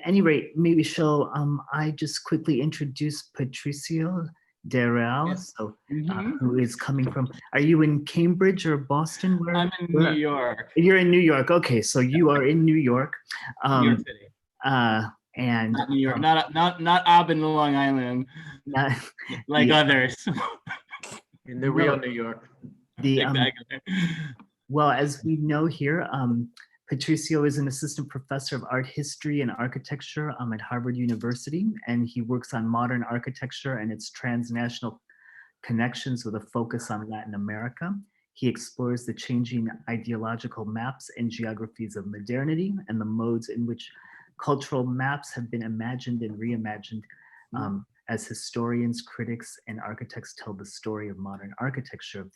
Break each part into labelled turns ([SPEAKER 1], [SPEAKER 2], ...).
[SPEAKER 1] any rate, maybe I just quickly introduce Patricio de Real,
[SPEAKER 2] Yes.
[SPEAKER 1] so who is coming from, are you in Cambridge or Boston?
[SPEAKER 2] I'm in New York.
[SPEAKER 1] You're in New York, okay, so you are in New York.
[SPEAKER 2] New York City.
[SPEAKER 1] And
[SPEAKER 2] not New York, not Aben, Long Island,
[SPEAKER 1] not,
[SPEAKER 2] like others.
[SPEAKER 3] In the real New York.
[SPEAKER 2] Exactly.
[SPEAKER 1] Well, as we know here, Patricio is an assistant professor of art history and architecture at Harvard University, and he works on modern architecture and its transnational connections with a focus on Latin America. He explores the changing ideological maps and geographies of modernity and the modes in which cultural maps have been imagined and reimagined as historians, critics, and architects tell the story of modern architecture.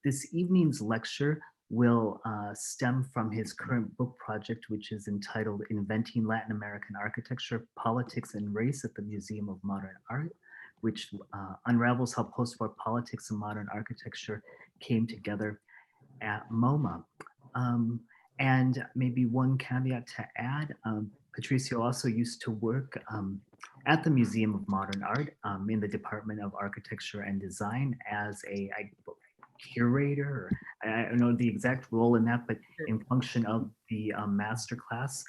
[SPEAKER 1] This evening's lecture will stem from his current book project, which is entitled Inventing Latin American Architecture, Politics and Race at the Museum of Modern Art, which unravels how post-war politics and modern architecture came together at MoMA. And maybe one caveat to add, Patricio also used to work at the Museum of Modern Art in the Department of Architecture and Design as a curator, or I don't know the exact role in that, but in function of the master class.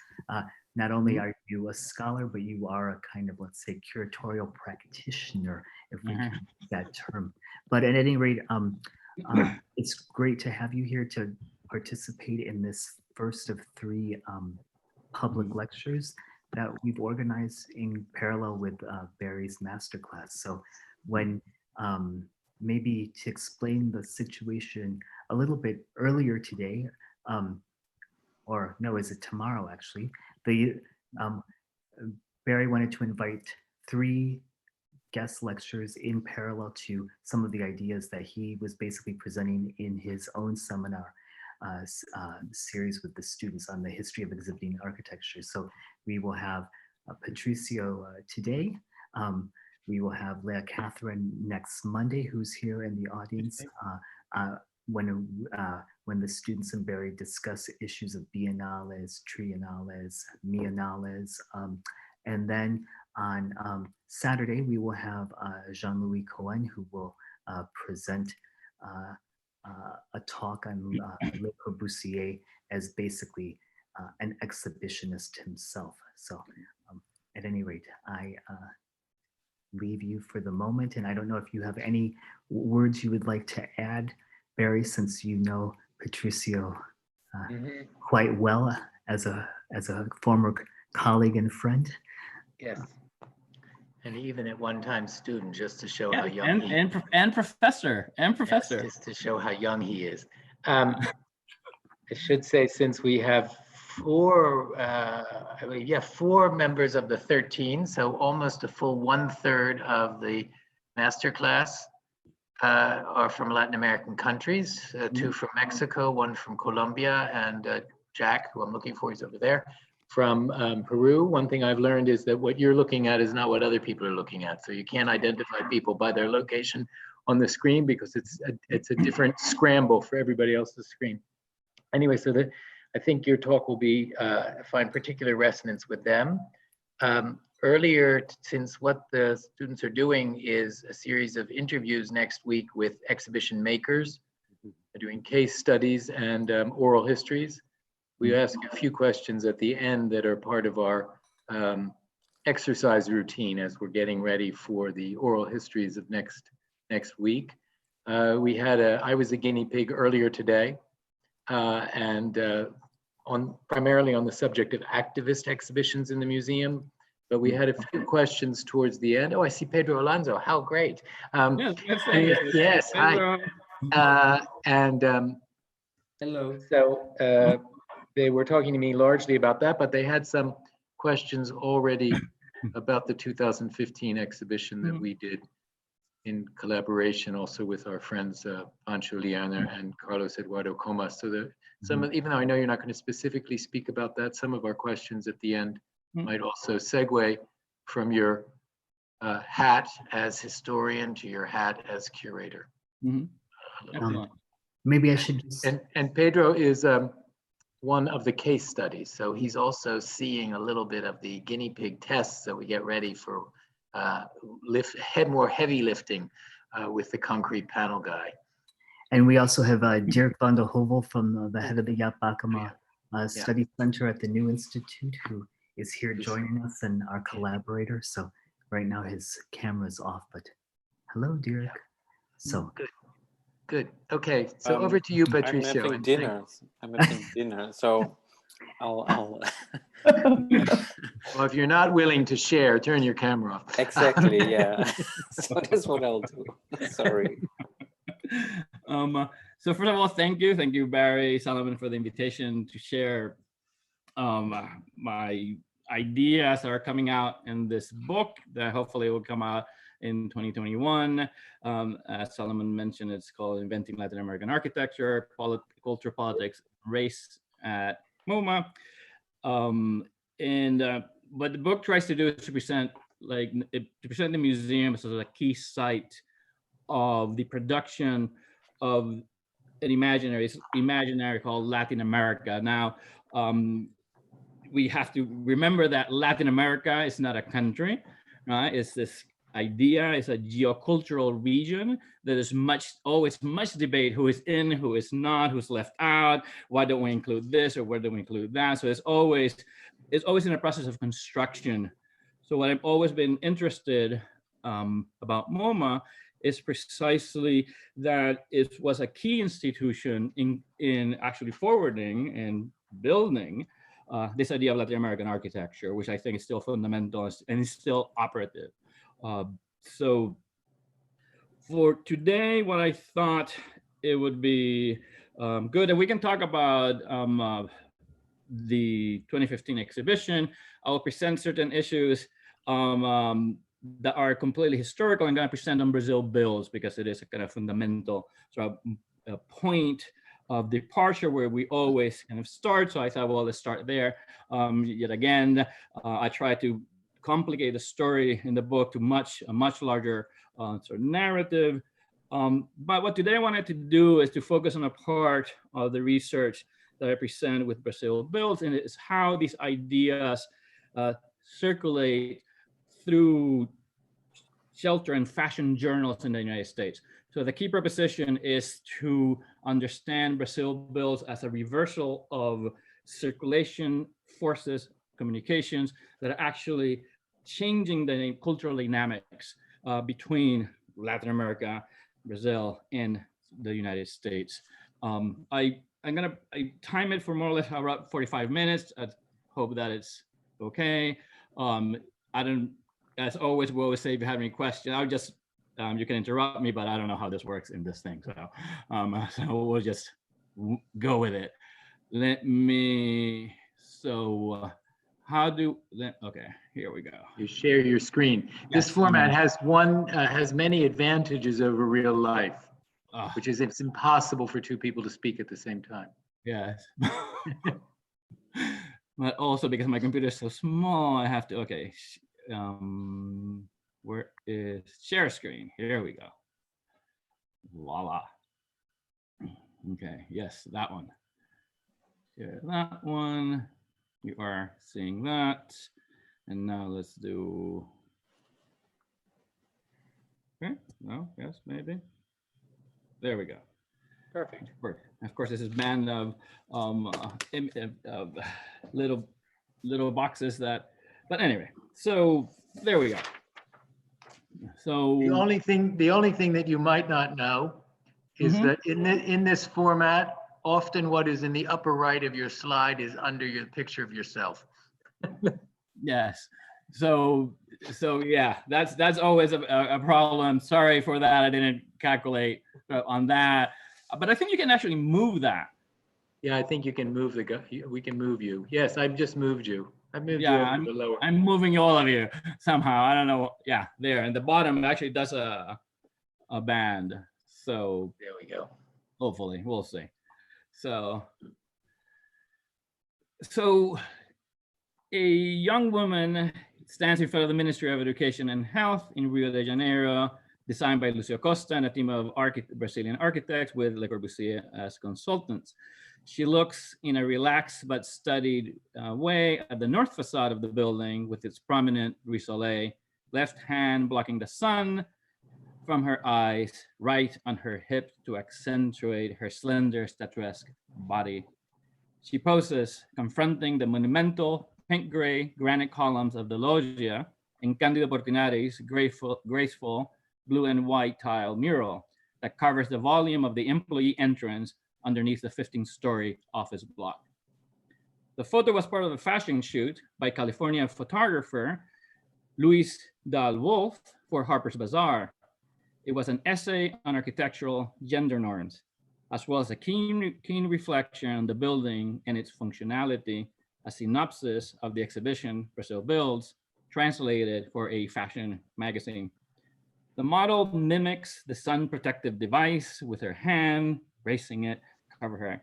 [SPEAKER 1] Not only are you a scholar, but you are a kind of, let's say, curatorial practitioner, if we can use that term. But at any rate, it's great to have you here to participate in this first of 3 public lectures that we've organized in parallel with Barry's masterclass. So when maybe to explain the situation a little bit earlier today, or no, is it tomorrow actually? Barry wanted to invite 3 guest lectures in parallel to some of the ideas that he was basically presenting in his own seminar series with the students on the history of exhibiting architecture. So we will have Patricio today. We will have Leah Catherine next Monday, who's here in the audience when the students and Barry discuss issues of biennales, triennales, miennales. And then on Saturday, we will have Jean-Louis Cohen, who will present a talk on Le Corbusier as basically an exhibitionist himself. So at any rate, I leave you for the moment. And I don't know if you have any words you would like to add, Barry, since you know Patricio quite well as a former colleague and friend.
[SPEAKER 3] Yes. And even at one time student, just to show how young
[SPEAKER 2] and professor.
[SPEAKER 3] Yes, just to show how young he is. I should say, since we have 4 members of the 13, so almost a full 1/3 of the masterclass are from Latin American countries, 2 from Mexico, 1 from Colombia, and Jack, who I'm looking for, he's over there, from Peru. One thing I've learned is that what you're looking at is not what other people are looking at. So you can't identify people by their location on the screen because it's a different scramble for everybody else's screen. Anyway, so I think your talk will find particular resonance with them. Earlier, since what the students are doing is a series of interviews next week with exhibition makers, doing case studies and oral histories, we ask a few questions at the end that are part of our exercise routine as we're getting ready for the oral histories of next week. I was a guinea pig earlier today, and primarily on the subject of activist exhibitions in the museum. But we had a few questions towards the end. Oh, I see Pedro Alonso. How great! Yes, hi.
[SPEAKER 2] Hello.
[SPEAKER 3] So they were talking to me largely about that, but they had some questions already about the 2015 exhibition that we did in collaboration also with our friends Pancho Liana and Carlos Eduardo Comas. So even though I know you're not going to specifically speak about that, some of our questions at the end might also segue from your hat as historian to your hat as curator.
[SPEAKER 1] Maybe I should just...
[SPEAKER 3] And Pedro is one of the case studies. So he's also seeing a little bit of the guinea pig tests that we get ready for more heavy lifting with the concrete panel guy.
[SPEAKER 1] And we also have Dirk van der Hovel from the head of the Yad Bakama Study Center at the New Institute, who is here joining us and our collaborator. So right now his camera is off, but hello, Dirk. So
[SPEAKER 3] good. Okay, so over to you, Patricio.
[SPEAKER 4] I'm having dinner. So I'll
[SPEAKER 3] Well, if you're not willing to share, turn your camera off.
[SPEAKER 4] Exactly, yeah. So that's what I'll do. Sorry.
[SPEAKER 2] So first of all, thank you, Barry Solomon, for the invitation to share my ideas that are coming out in this book that hopefully will come out in 2021. As Solomon mentioned, it's called Inventing Latin American Architecture, Culture, Politics, Race at MoMA. What the book tries to do is to present the museum as a key site of the production of an imaginary called Latin America. Now, we have to remember that Latin America is not a country, right? It's this idea, it's a geocultural region that is always much debate, who is in, who is not, who's left out, why don't we include this or where do we include that? So it's always in a process of construction. So what I've always been interested about MoMA is precisely that it was a key institution in actually forwarding and building this idea of Latin American architecture, which I think is still fundamental and is still operative. So for today, what I thought it would be good, and we can talk about the 2015 exhibition. I'll present certain issues that are completely historical. I'm going to present on Brazil bills because it is a kind of fundamental sort of a point of departure where we always kind of start. So I thought, well, let's start there. Yet again, I try to complicate the story in the book to a much larger sort of narrative. But what today I wanted to do is to focus on a part of the research that I present with Brazil bills, and it's how these ideas circulate through shelter and fashion journals in the United States. So the key proposition is to understand Brazil bills as a reversal of circulation forces, communications that are actually changing the cultural dynamics between Latin America, Brazil, and the United States. I time it for more or less around 45 minutes. I hope that it's okay. As always, we always say if you have any questions, I'll just, you can interrupt me, but I don't know how this works in this thing. So, so we'll just go with it. Okay, here we go.
[SPEAKER 3] You share your screen. This format has many advantages over real life, which is it's impossible for two people to speak at the same time.
[SPEAKER 2] Yes. But also because my computer is so small, I have to, okay. Where is share screen? Here we go. Voila. Okay, yes, that one. Share that one. You are seeing that. And now let's do, okay, no, yes, maybe. There we go.
[SPEAKER 3] Perfect.
[SPEAKER 2] Of course, this is banned of little boxes that, but anyway, so there we go. So
[SPEAKER 3] the only thing that you might not know is that in this format, often what is in the upper right of your slide is under your picture of yourself.
[SPEAKER 2] Yes. So yeah, that's always a problem. Sorry for that. I didn't calculate on that, but I think you can actually move that.
[SPEAKER 3] Yeah, I think you can move we can move you. Yes, I've just moved you. I moved you over to the lower.
[SPEAKER 2] I'm moving all of you somehow. I don't know. Yeah, there. And the bottom actually does a band. So
[SPEAKER 3] there we go.
[SPEAKER 2] Hopefully, we'll see. So a young woman stands in front of the Ministry of Education and Health in Rio de Janeiro, designed by Lucio Costa and a team of Brazilian architects with Le Corbusier as consultants. She looks in a relaxed but studied way at the north facade of the building with its prominent brise-soleil, left hand blocking the sun from her eyes, right on her hip to accentuate her slender statuesque body. She poses, confronting the monumental pink-gray granite columns of the loggia and Candido Portinari's graceful blue and white tile mural that covers the volume of the employee entrance underneath the 15-story office block. The photo was part of a fashion shoot by California photographer Luis Dahl Wolf for Harper's Bazaar. It was an essay on architectural gender norms, as well as a keen reflection on the building and its functionality, a synopsis of the exhibition Brazil Builds, translated for a fashion magazine. The model mimics the sun protective device with her hand, raising it to cover her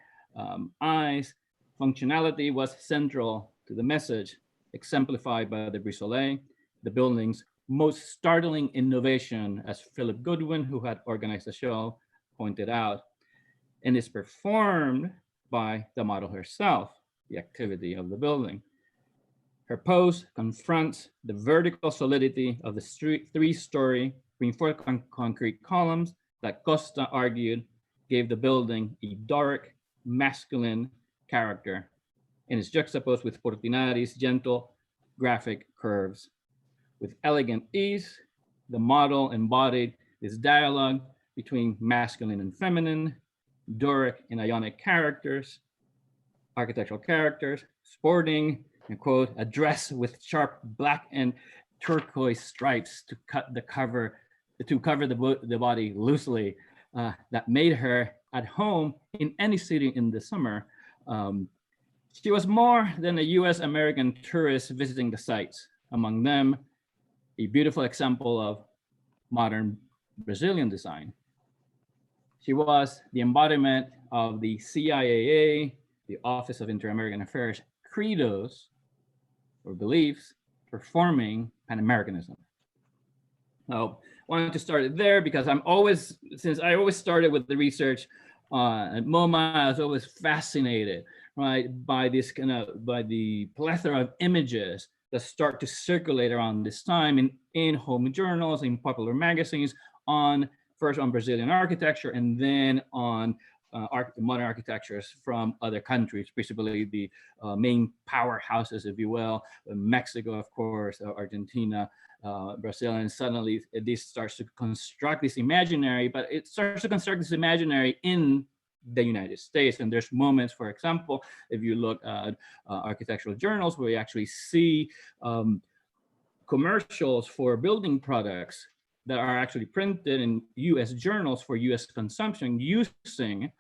[SPEAKER 2] eyes. Functionality was central to the message, exemplified by the brise-soleil, the building's most startling innovation, as Philip Goodwin, who had organized the show, pointed out, and is performed by the model herself, the activity of the building. Her pose confronts the vertical solidity of the three-story reinforced concrete columns that Costa argued gave the building a dark, masculine character, and is juxtaposed with Portinari's gentle, graphic curves. With elegant ease, the model embodied this dialogue between masculine and feminine, Doric and Ionic characters, architectural characters, sporting, and quote, a dress with sharp black and turquoise stripes to cover the body loosely, that made her at home in any city in the summer. She was more than a US-American tourist visiting the sites. Among them, a beautiful example of modern Brazilian design. She was the embodiment of the CIAA, the Office of Inter-American Affairs, credos or beliefs performing Pan-Americanism. So I wanted to start it there because since I always started with the research at MoMA, I was always fascinated, right, by the plethora of images that start to circulate around this time in home journals, in popular magazines, first on Brazilian architecture, and then on modern architectures from other countries, principally the main powerhouses, if you will, Mexico, of course, Argentina, Brazil, and suddenly this starts to construct this imaginary, but it starts to construct this imaginary in the United States. And there's moments, for example, if you look at architectural journals, where you actually see commercials for building products that are actually printed in US journals for US consumption using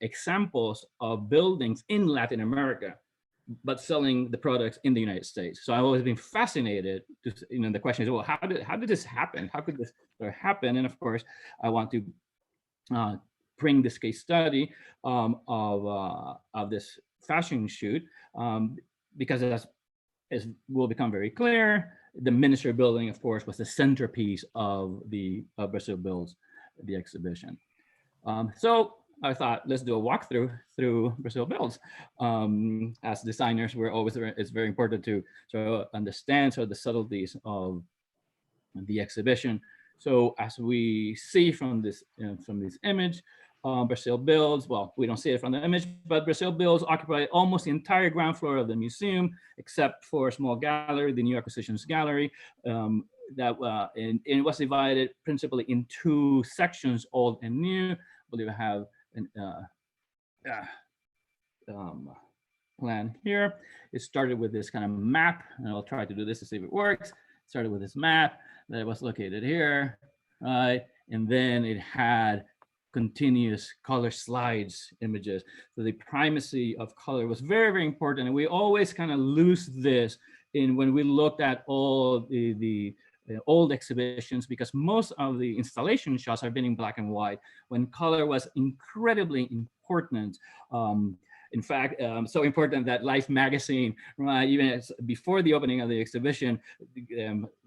[SPEAKER 2] examples of buildings in Latin America, but selling the products in the United States. So I've always been fascinated to, the question is, well, how did this happen? How could this happen? And of course, I want to bring this case study of this fashion shoot because as will become very clear, the Ministry building, of course, was the centerpiece of the Brazil Builds, the exhibition. So I thought, let's do a walkthrough through Brazil Builds. As designers, it's very important to sort of understand the subtleties of the exhibition. So as we see from this image, Brazil Builds, well, we don't see it from the image, but Brazil Builds occupy almost the entire ground floor of the museum, except for a small gallery, the New Acquisitions Gallery, and it was divided principally in two sections, old and new. I believe I have an plan here. It started with this kind of map, and I'll try to do this to see if it works. It started with this map that was located here, right? And then it had continuous color slides images. So the primacy of color was very, very important. And we always kind of lose this when we looked at all the old exhibitions, because most of the installation shots have been in black and white, when color was incredibly important. In fact, so important that Life magazine, even before the opening of the exhibition,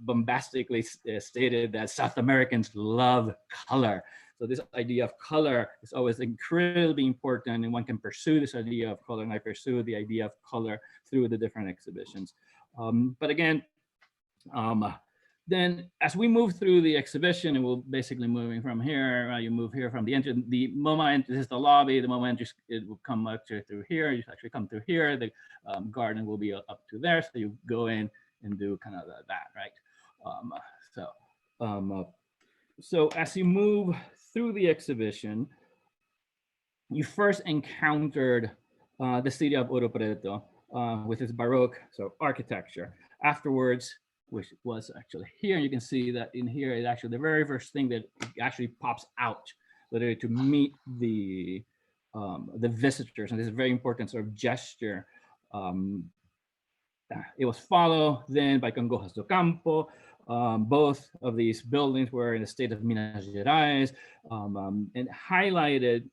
[SPEAKER 2] bombastically stated that South Americans love color. So this idea of color is always incredibly important, and one can pursue this idea of color, and I pursue the idea of color through the different exhibitions. But again, then as we move through the exhibition, and we're basically moving from here, you move here from the entrance, the MoMA, this is the lobby, the MoMA entrance, it will come actually through here, you actually come through here, the garden will be up to there, so you go in and do kind of that, right? So as you move through the exhibition, you first encountered the city of Ouro Preto with its Baroque, so architecture. Afterwards, which was actually here, you can see that in here, it actually, the very first thing that actually pops out, literally to meet the visitors, and this is a very important sort of gesture. It was followed then by Congojas do Campo. Both of these buildings were in the state of Minas Gerais, and highlighted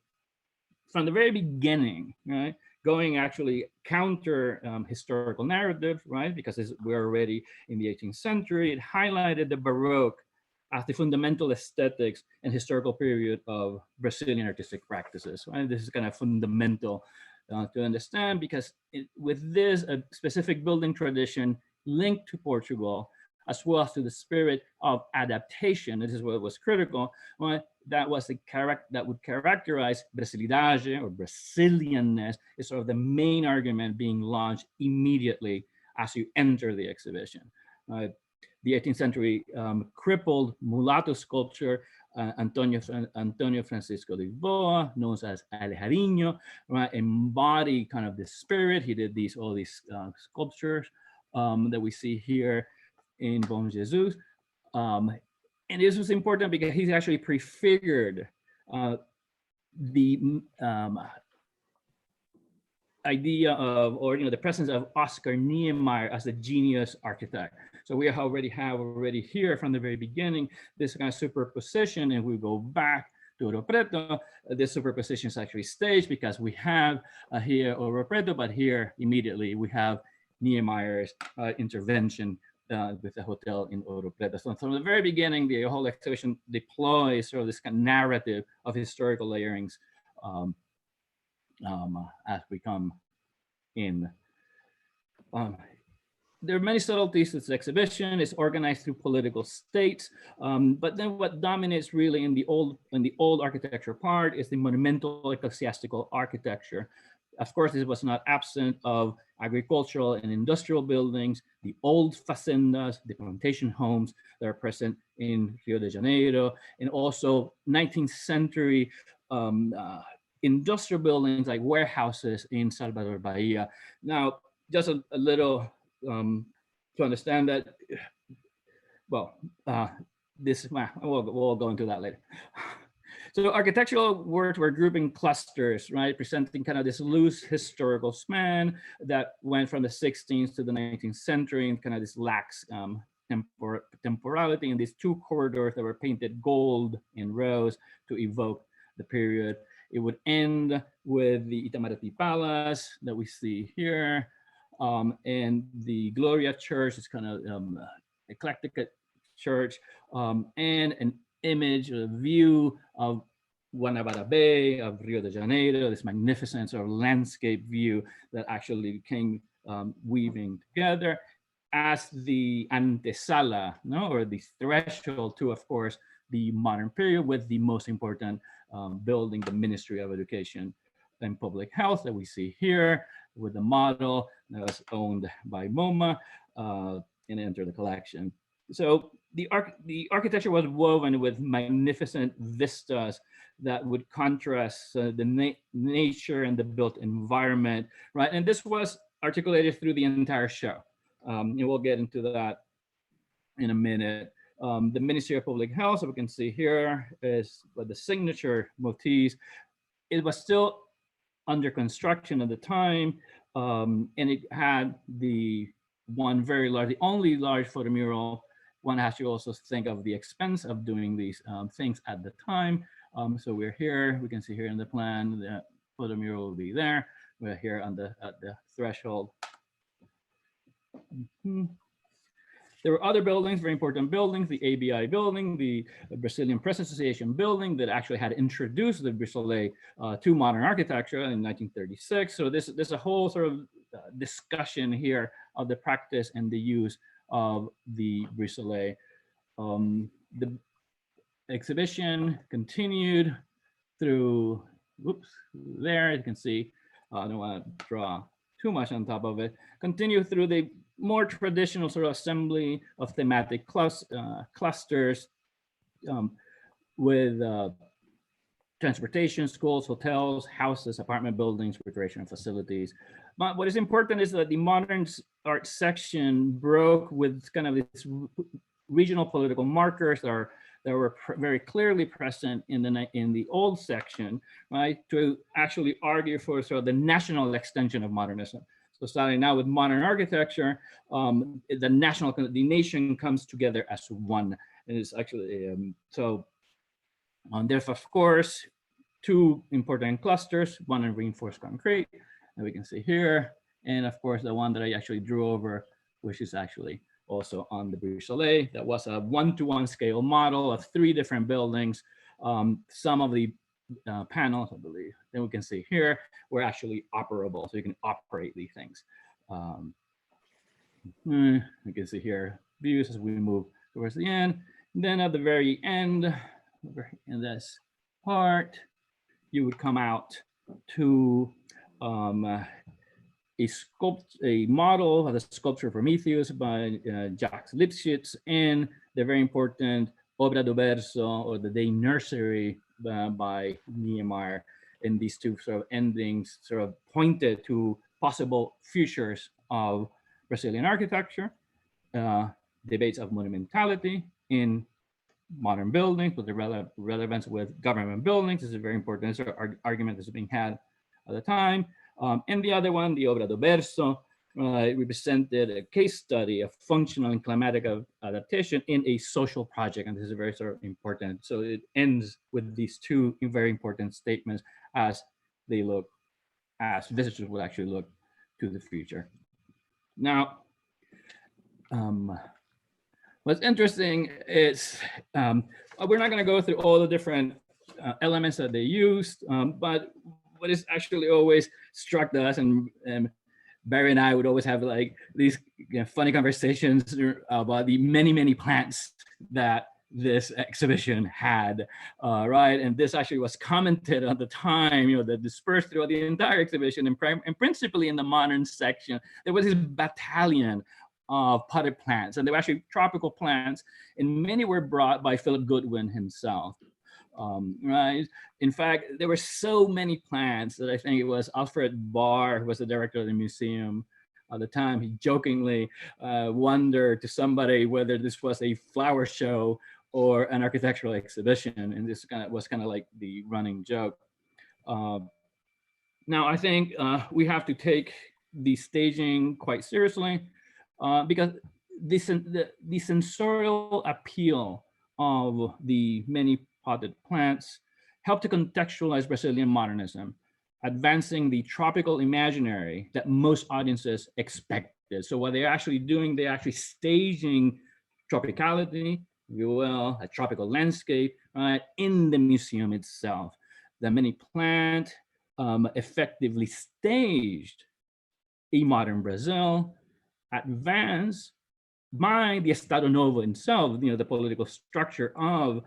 [SPEAKER 2] from the very beginning, right? Going actually counter historical narrative, right? Because we're already in the 18th century. It highlighted the Baroque as the fundamental aesthetics and historical period of Brazilian artistic practices, right? This is kind of fundamental to understand, because with this a specific building tradition linked to Portugal, as well as to the spirit of adaptation, this is what was critical, right? That was the character that would characterize Brasilidade, or Brazilianness, is sort of the main argument being launched immediately as you enter the exhibition. The 18th century crippled mulatto sculpture, Antonio Francisco de Lisboa, known as Alejandro, right, embody kind of the spirit. He did all these sculptures that we see here in Bom Jesus. And this was important because he's actually prefigured the idea of, or the presence of Oscar Niemeyer as a genius architect. So we already have here from the very beginning this kind of superposition, and we go back to Ouro Preto. This superposition is actually staged because we have here Ouro Preto, but here immediately we have Niemeyer's intervention with the hotel in Ouro Preto. So from the very beginning, the whole exhibition deploys sort of this kind of narrative of historical layerings as we come in. There are many subtleties to this exhibition. It's organized through political states, but then what dominates really in the old architecture part is the monumental ecclesiastical architecture. Of course, this was not absent of agricultural and industrial buildings, the old facendas, the plantation homes that are present in Rio de Janeiro, and also 19th century industrial buildings like warehouses in Salvador Bahia. Now, just a little to understand that, well, we'll go into that later. So architectural works were grouped in clusters, right? Presenting kind of this loose historical span that went from the 16th to the 19th century, and kind of this lax temporality in these two corridors that were painted gold in rows to evoke the period. It would end with the Itamaraty Palace that we see here, and the Gloria Church is kind of eclectic church, and an image, a view of Guanabara Bay, of Rio de Janeiro, this magnificent sort of landscape view that actually came weaving together as the antesala, or the threshold to, of course, the modern period, with the most important building, the Ministry of Education and Public Health that we see here, with the model that was owned by MoMA and entered the collection. So the architecture was woven with magnificent vistas that would contrast the nature and the built environment, right? And this was articulated through the entire show. And we'll get into that in a minute. The Ministry of Public Health, so we can see here, is with the signature motifs. It was still under construction at the time, and it had the only large photomural. One has to also think of the expense of doing these things at the time. So we're here, we can see here in the plan, the photomural will be there. We're here at the threshold. There were other buildings, very important buildings, the ABI building, the Brazilian Press Association building that actually had introduced the Brasileiro to modern architecture in 1936. So this is a whole sort of discussion here of the practice and the use of the Brasileiro. The exhibition continued through, whoops, there you can see, I don't want to draw too much on top of it, continue through the more traditional sort of assembly of thematic clusters with transportation, schools, hotels, houses, apartment buildings, recreational facilities. But what is important is that the modern art section broke with kind of its regional political markers that were very clearly present in the old section, right? To actually argue for sort of the national extension of modernism. So starting now with modern architecture, the nation comes together as one. And it's actually, there's of course, two important clusters, one in reinforced concrete, and we can see here, and of course the one that I actually drew over, which is actually also on the Brasileiro. That was a 1-to-1 scale model of 3 different buildings. Some of the panels, I believe, then we can see here, were actually operable, so you can operate these things. You can see here views as we move towards the end. And then at the very end, in this part, you would come out to a model of the sculpture Prometheus by Jacques Lipschitz, and the very important Obra do Berço, or the Day Nursery by Niemeyer. And these two sort of endings sort of pointed to possible futures of Brazilian architecture, debates of monumentality in modern buildings, with the relevance with government buildings. This is very important. This is an argument that's being had at the time. And the other one, the Obra do Berço, represented a case study of functional and climatic adaptation in a social project. And this is very sort of important. So it ends with these two very important statements as they look, as visitors would actually look to the future. Now, what's interesting is, we're not going to go through all the different elements that they used, but what is actually always struck us, and Barry and I would always have like these funny conversations about the many plants that this exhibition had, right? And this actually was commented at the time, that dispersed throughout the entire exhibition, and principally in the modern section, there was this battalion of potted plants, and they were actually tropical plants, and many were brought by Philip Goodwin himself. Right. In fact, there were so many plants that I think it was Alfred Barr, who was the director of the museum at the time. He jokingly wondered to somebody whether this was a flower show or an architectural exhibition, and this was kind of like the running joke. Now, I think we have to take the staging quite seriously, because the sensorial appeal of the many potted plants help to contextualize Brazilian modernism, advancing the tropical imaginary that most audiences expected. So what they're actually doing, they're actually staging tropicality, if you will, a tropical landscape, right, in the museum itself. The many plant effectively staged a modern Brazil, advanced by the Estado Novo itself, the political structure of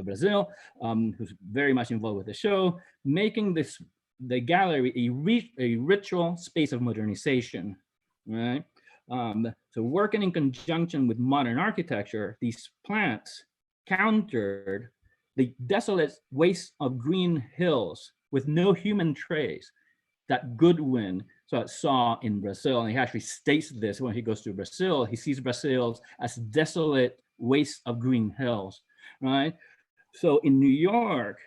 [SPEAKER 2] Brazil, who's very much involved with the show, making the gallery a ritual space of modernization, right? So working in conjunction with modern architecture, these plants countered the desolate waste of green hills with no human trace that Goodwin saw in Brazil. And he actually states this when he goes to Brazil. He sees Brazil as desolate waste of green hills, right? So in New York,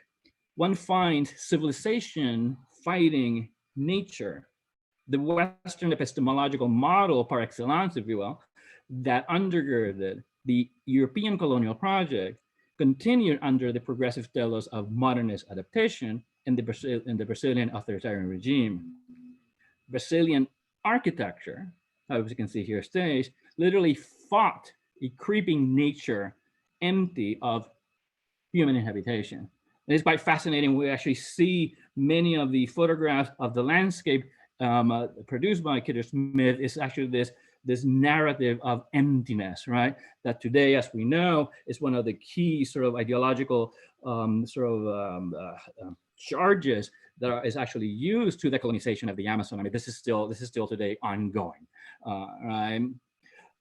[SPEAKER 2] one finds civilization fighting nature, the Western epistemological model par excellence, if you will, that undergirded the European colonial project, continued under the progressive telos of modernist adaptation in the Brazilian authoritarian regime. Brazilian architecture as you can see here, stage, literally fought a creeping nature empty of human habitation. And it's quite fascinating. We actually see many of the photographs of the landscape produced by Kidder Smith is actually this narrative of emptiness, right? That today, as we know, is one of the key sort of ideological charges that is actually used to the colonization of the Amazon. I mean, this is still today ongoing, right?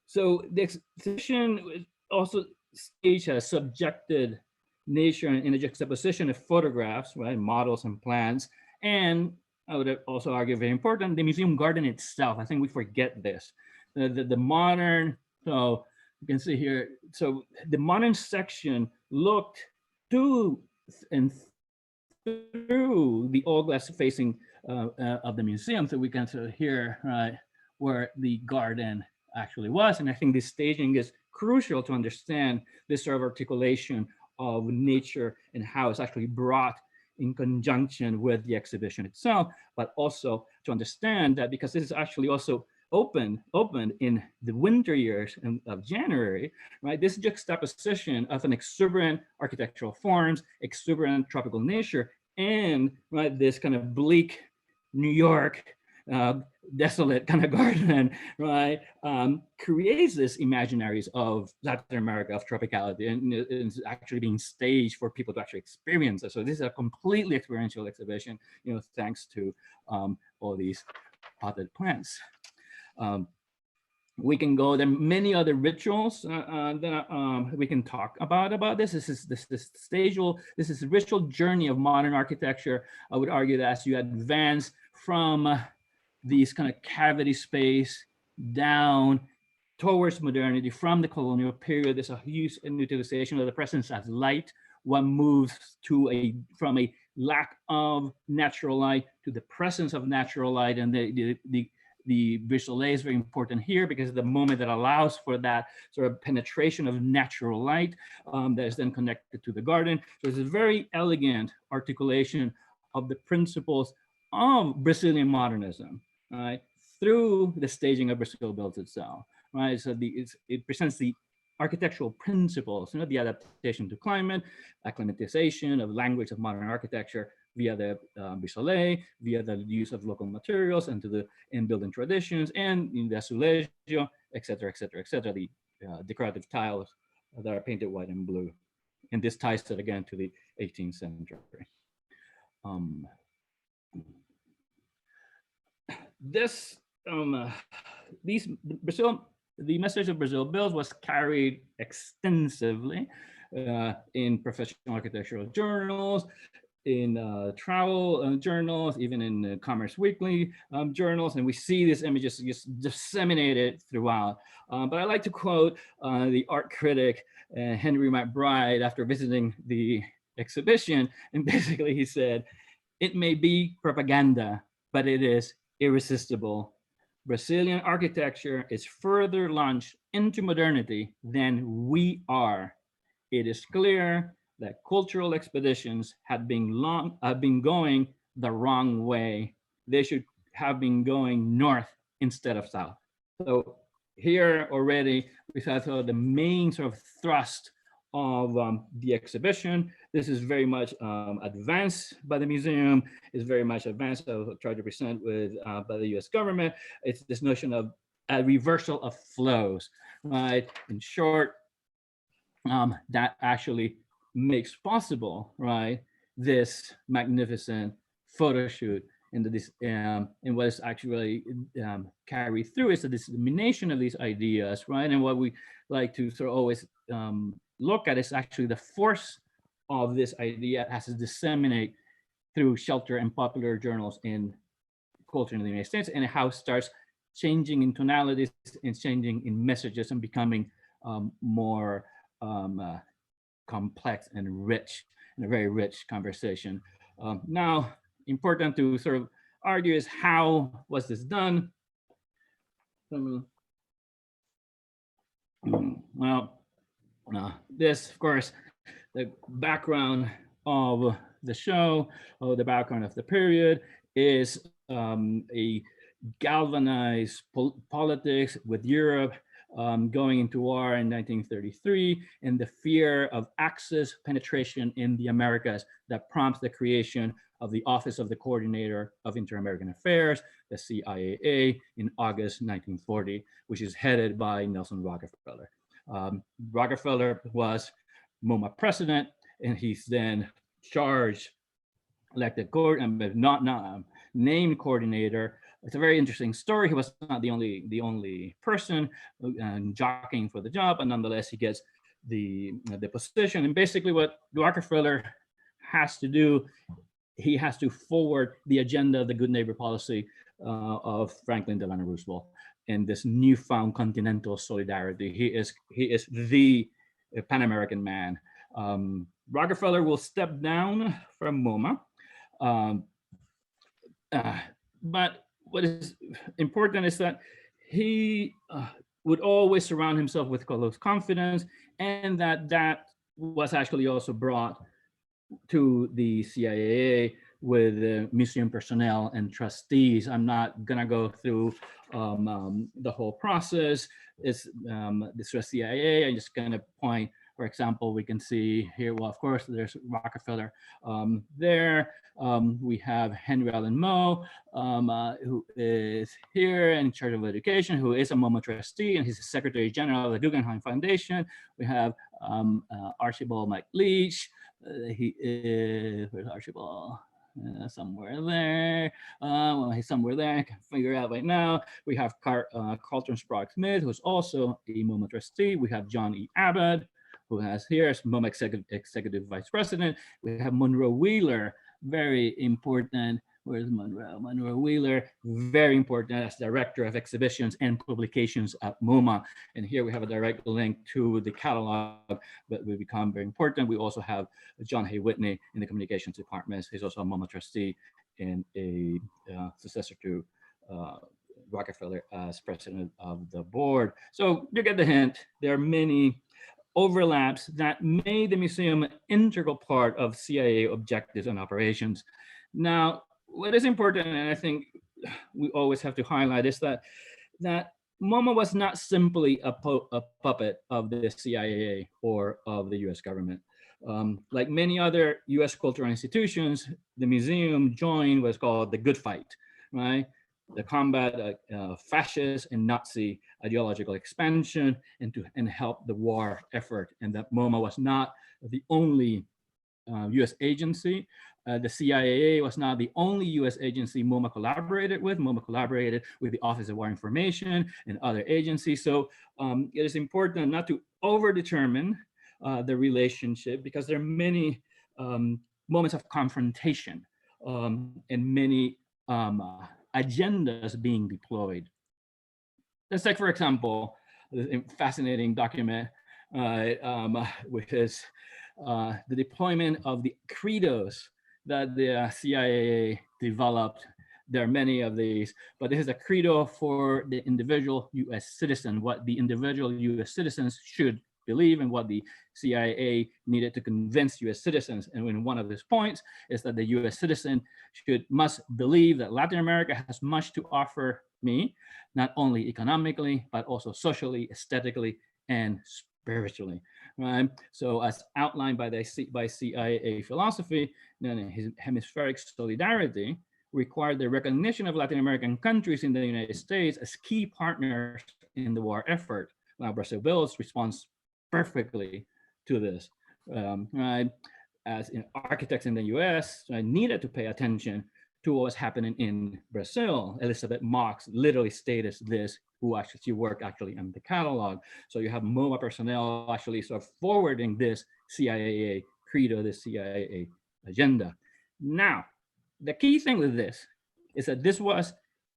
[SPEAKER 2] So the exhibition also staged a subjected nature in a juxtaposition of photographs, right, models and plants, and I would also argue very important, the museum garden itself. I think we forget this. The modern, so you can see here, so the modern section looked to and through the all glass facing of the museum, so we can sort of hear, right, where the garden actually was. And I think this staging is crucial to understand this sort of articulation of nature and how it's actually brought in conjunction with the exhibition itself, but also to understand that because this is actually also opened in the winter years of January, right? This juxtaposition of an exuberant architectural forms, exuberant tropical nature, and right, this kind of bleak New York, desolate kind of garden, right, creates this imaginaries of Latin America, of tropicality, and it's actually being staged for people to actually experience it. So this is a completely experiential exhibition, you know, thanks to all these potted plants. We can go, there are many other rituals that we can talk about this. This is a ritual journey of modern architecture. I would argue that as you advance from these kind of cavity space down towards modernity, from the colonial period, there's a huge utilization of the presence as light. One moves to from a lack of natural light to the presence of natural light, and the Berlage is very important here because the moment that allows for that sort of penetration of natural light that is then connected to the garden. So it's a very elegant articulation of the principles of Brazilian modernism, right, through the staging of Brazil Builds itself, right? So it presents the architectural principles, you know, the adaptation to climate, acclimatization of language of modern architecture via the Berlage, via the use of local materials and to the in-building traditions, and in the azulejo, et cetera, et cetera, et cetera, the decorative tiles that are painted white and blue. And this ties it again to the 18th century. The message of Brazil Builds was carried extensively in professional architectural journals, in travel journals, even in Commerce Weekly journals, and we see these images just disseminated throughout. But I like to quote the art critic Henry McBride after visiting the exhibition, and basically he said, "It may be propaganda, but it is irresistible. Brazilian architecture is further launched into modernity than we are. It is clear that cultural expeditions have been going the wrong way. They should have been going north instead of south." So here already we saw the main sort of thrust of the exhibition. This is very much advanced by the museum. It's very much advanced. I'll try to present with by the U.S. government. It's this notion of a reversal of flows, right? In short, that actually makes possible, right, this magnificent photo shoot. And what is actually carried through is the dissemination of these ideas, right? And what we like to sort of always look at is actually the force of this idea as to disseminate through shelter and popular journals in culture in the United States, and how it starts changing in tonalities and changing in messages and becoming more complex and rich, and a very rich conversation. Now, important to sort of argue is how was this done? Well, this, of course, the background of the show, or the background of the period, is a galvanized politics with Europe going into war in 1933, and the fear of Axis penetration in the Americas that prompts the creation of the Office of the Coordinator of Inter-American Affairs, the CIAA, in August 1940, which is headed by Nelson Rockefeller. Rockefeller was MoMA president, and he's then charged, elected named coordinator. It's a very interesting story. He was not the only person jockeying for the job, but nonetheless he gets the position. And basically, what Rockefeller has to do, he has to forward the agenda of the good neighbor policy of Franklin Delano Roosevelt and this newfound continental solidarity. He is the Pan-American man. Rockefeller will step down from MoMA. But what is important is that he would always surround himself with close confidence, and that was actually also brought to the CIAA with the museum personnel and trustees. I'm not gonna go through the whole process. It's this was CIAA. I'm just gonna point. For example, we can see here, well, of course, there's Rockefeller there. We have Henry Allen Moe, who is here in charge of education, who is a MoMA trustee, and he's the Secretary General of the Guggenheim Foundation. We have Archibald Mike Leach. He is, where's Archibald? Somewhere there. Well, he's somewhere there. I can figure out right now. We have Carlton Sprague Smith, who's also a MoMA trustee. We have John E. Abbott, who has here as MoMA executive vice president. We have Monroe Wheeler, very important. Where's Monroe? Monroe Wheeler, very important as director of exhibitions and publications at MoMA. And here we have a direct link to the catalog that will become very important. We also have John Hay Whitney in the communications department. He's also a MoMA trustee and a successor to Rockefeller as president of the board. So you get the hint. There are many overlaps that made the museum an integral part of CIAA objectives and operations. Now, what is important, and I think we always have to highlight, is that MoMA was not simply a puppet of the CIAA or of the US government. Like many other US cultural institutions, the museum joined what's called the good fight, right? The combat fascist and Nazi ideological expansion and help the war effort. And that MoMA was not the only US agency. The CIAA was not the only US agency MoMA collaborated with. MoMA collaborated with the Office of War Information and other agencies. So it is important not to over-determine the relationship, because there are many moments of confrontation and many agendas being deployed. Let's take, for example, a fascinating document, which is the deployment of the credos that the CIAA developed. There are many of these, but this is a credo for the individual US citizen, what the individual US citizens should believe and what the CIAA needed to convince US citizens. And when one of these points is that the US citizen must believe that Latin America has much to offer me, not only economically, but also socially, aesthetically, and spiritually, right? So as outlined by CIAA philosophy, then his hemispheric solidarity required the recognition of Latin American countries in the United States as key partners in the war effort. Now, Brazil Bills responds perfectly to this, right? As architects in the US needed to pay attention to what was happening in Brazil. Elizabeth Marx literally stated this, who actually worked in the catalog. So you have MoMA personnel actually sort of forwarding this CIAA credo, this CIAA agenda. Now, the key thing with this is that this was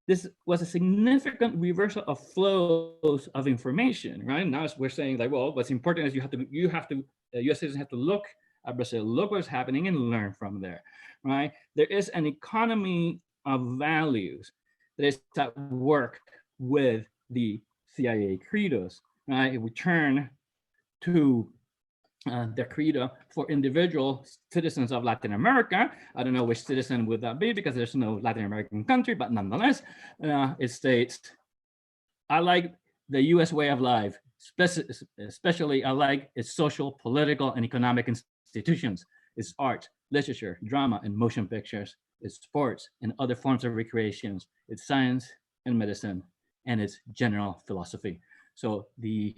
[SPEAKER 2] a significant reversal of flows of information, right? Now we're saying like, well, what's important is US citizens have to look at Brazil, look what's happening and learn from there, right? There is an economy of values that is at work with the CIAA credos, right? If we turn to the credo for individual citizens of Latin America. I don't know which citizen would that be because there's no Latin American country, but nonetheless, it states, I like the US way of life, especially I like its social, political, and economic institutions, its art, literature, drama, and motion pictures, its sports and other forms of recreations, its science and medicine, and its general philosophy. So the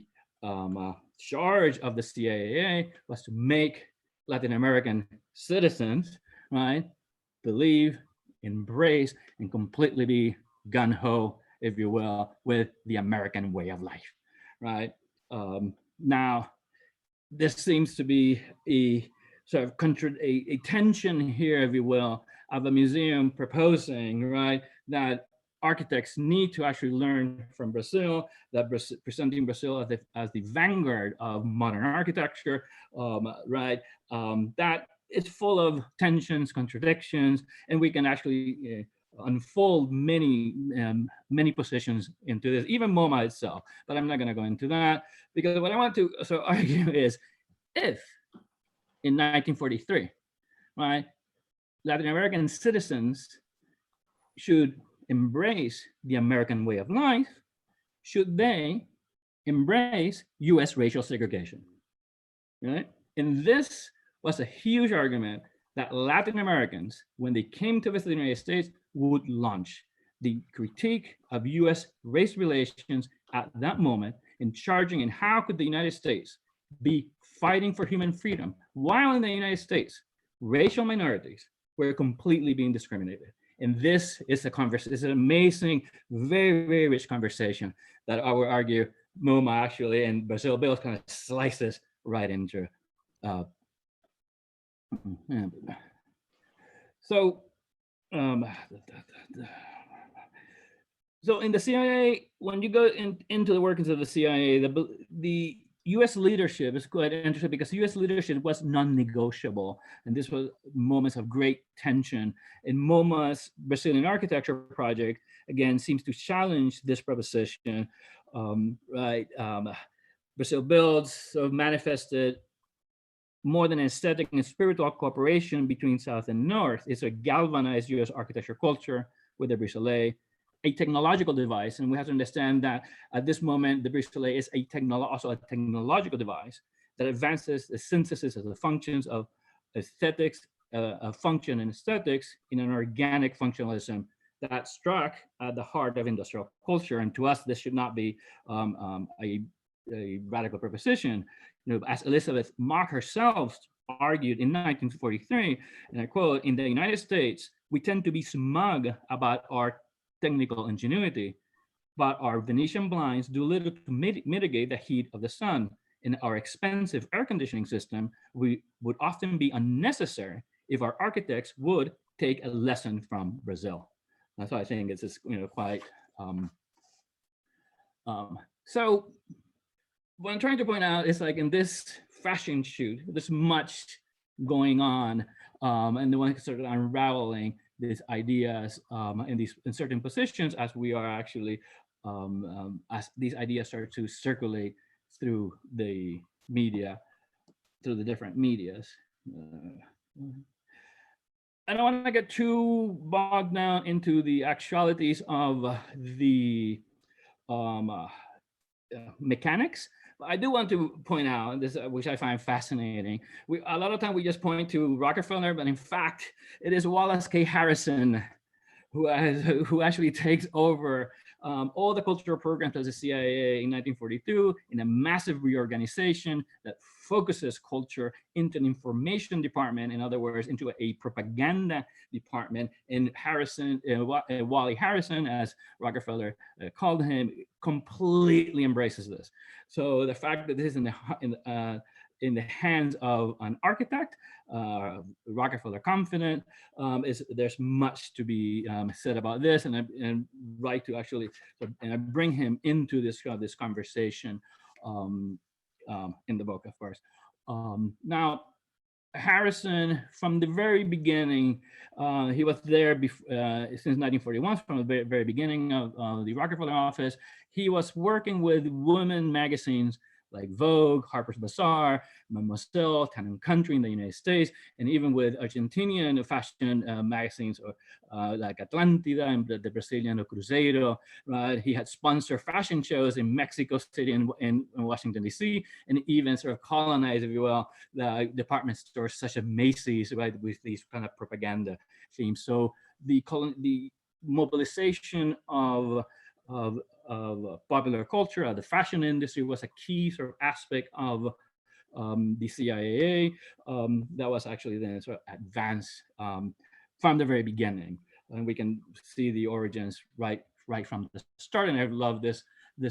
[SPEAKER 2] charge of the CIAA was to make Latin American citizens, right, believe, embrace, and completely be gun-ho, if you will, with the American way of life, right? Now, this seems to be a sort of a tension here, if you will, of a museum proposing, right, that architects need to actually learn from Brazil, that presenting Brazil as the vanguard of modern architecture, right, that it's full of tensions, contradictions, and we can actually unfold many positions into this, even MoMA itself, but I'm not gonna go into that because what I want to argue is if in 1943, right, Latin American citizens should embrace the American way of life, should they embrace US racial segregation, right? And this was a huge argument that Latin Americans, when they came to visit the United States, would launch the critique of US race relations at that moment in charging in how could the United States be fighting for human freedom while in the United States, racial minorities were completely being discriminated. And this is a conversation, it's an amazing, very, very rich conversation that I would argue MoMA actually and Brazil Bills kind of slices right into. So in the CIAA, when you go into the workings of the CIAA, the US leadership is quite interesting because US leadership was non-negotiable. And this was moments of great tension. And MoMA's Brazilian architecture project, again, seems to challenge this proposition, right? Brazil Builds sort of manifested more than aesthetic and spiritual cooperation between South and North. It's a galvanized US architecture culture with the Berlage, a technological device. And we have to understand that at this moment, the Berlage is also a technological device that advances the synthesis of the functions of aesthetics, function and aesthetics in an organic functionalism that struck at the heart of industrial culture. And to us, this should not be a radical proposition. You know, as Elizabeth Mock herself argued in 1943, and I quote, "In the United States, we tend to be smug about our technical ingenuity, but our Venetian blinds do little to mitigate the heat of the sun. In our expensive air conditioning system, we would often be unnecessary if our architects would take a lesson from Brazil." That's why I think it's just, you know, quite. So what I'm trying to point out is, like, in this fashion shoot, there's much going on, and the one sort of unraveling these ideas in certain positions as we are actually as these ideas start to circulate through the media, through the different medias. I don't want to get too bogged down into the actualities of the mechanics. I do want to point out this, which I find fascinating. A lot of time we just point to Rockefeller, but in fact, it is Wallace K. Harrison who actually takes over all the cultural programs of the CIAA in 1942 in a massive reorganization that focuses culture into an information department, in other words, into a propaganda department. And Harrison, Wally Harrison, as Rockefeller called him, completely embraces this. So the fact that this is in the hands of an architect, Rockefeller confident, there's much to be said about this, and I like to actually, and I bring him into this this conversation in the book, of course. Now, Harrison, from the very beginning, he was there since 1941, from the very beginning of the Rockefeller office. He was working with women magazines like Vogue, Harper's Bazaar, Mademoiselle, Town and Country in the United States, and even with Argentinian fashion magazines or like Atlantida and the Brazilian Cruzeiro, right? He had sponsored fashion shows in Mexico City and in Washington, D.C., and even sort of colonized, if you will, the department stores such as Macy's, right, with these kind of propaganda themes. So the mobilization of popular culture, of the fashion industry was a key sort of aspect of the CIAA that was actually then sort of advanced from the very beginning. And we can see the origins right from the start. And I love this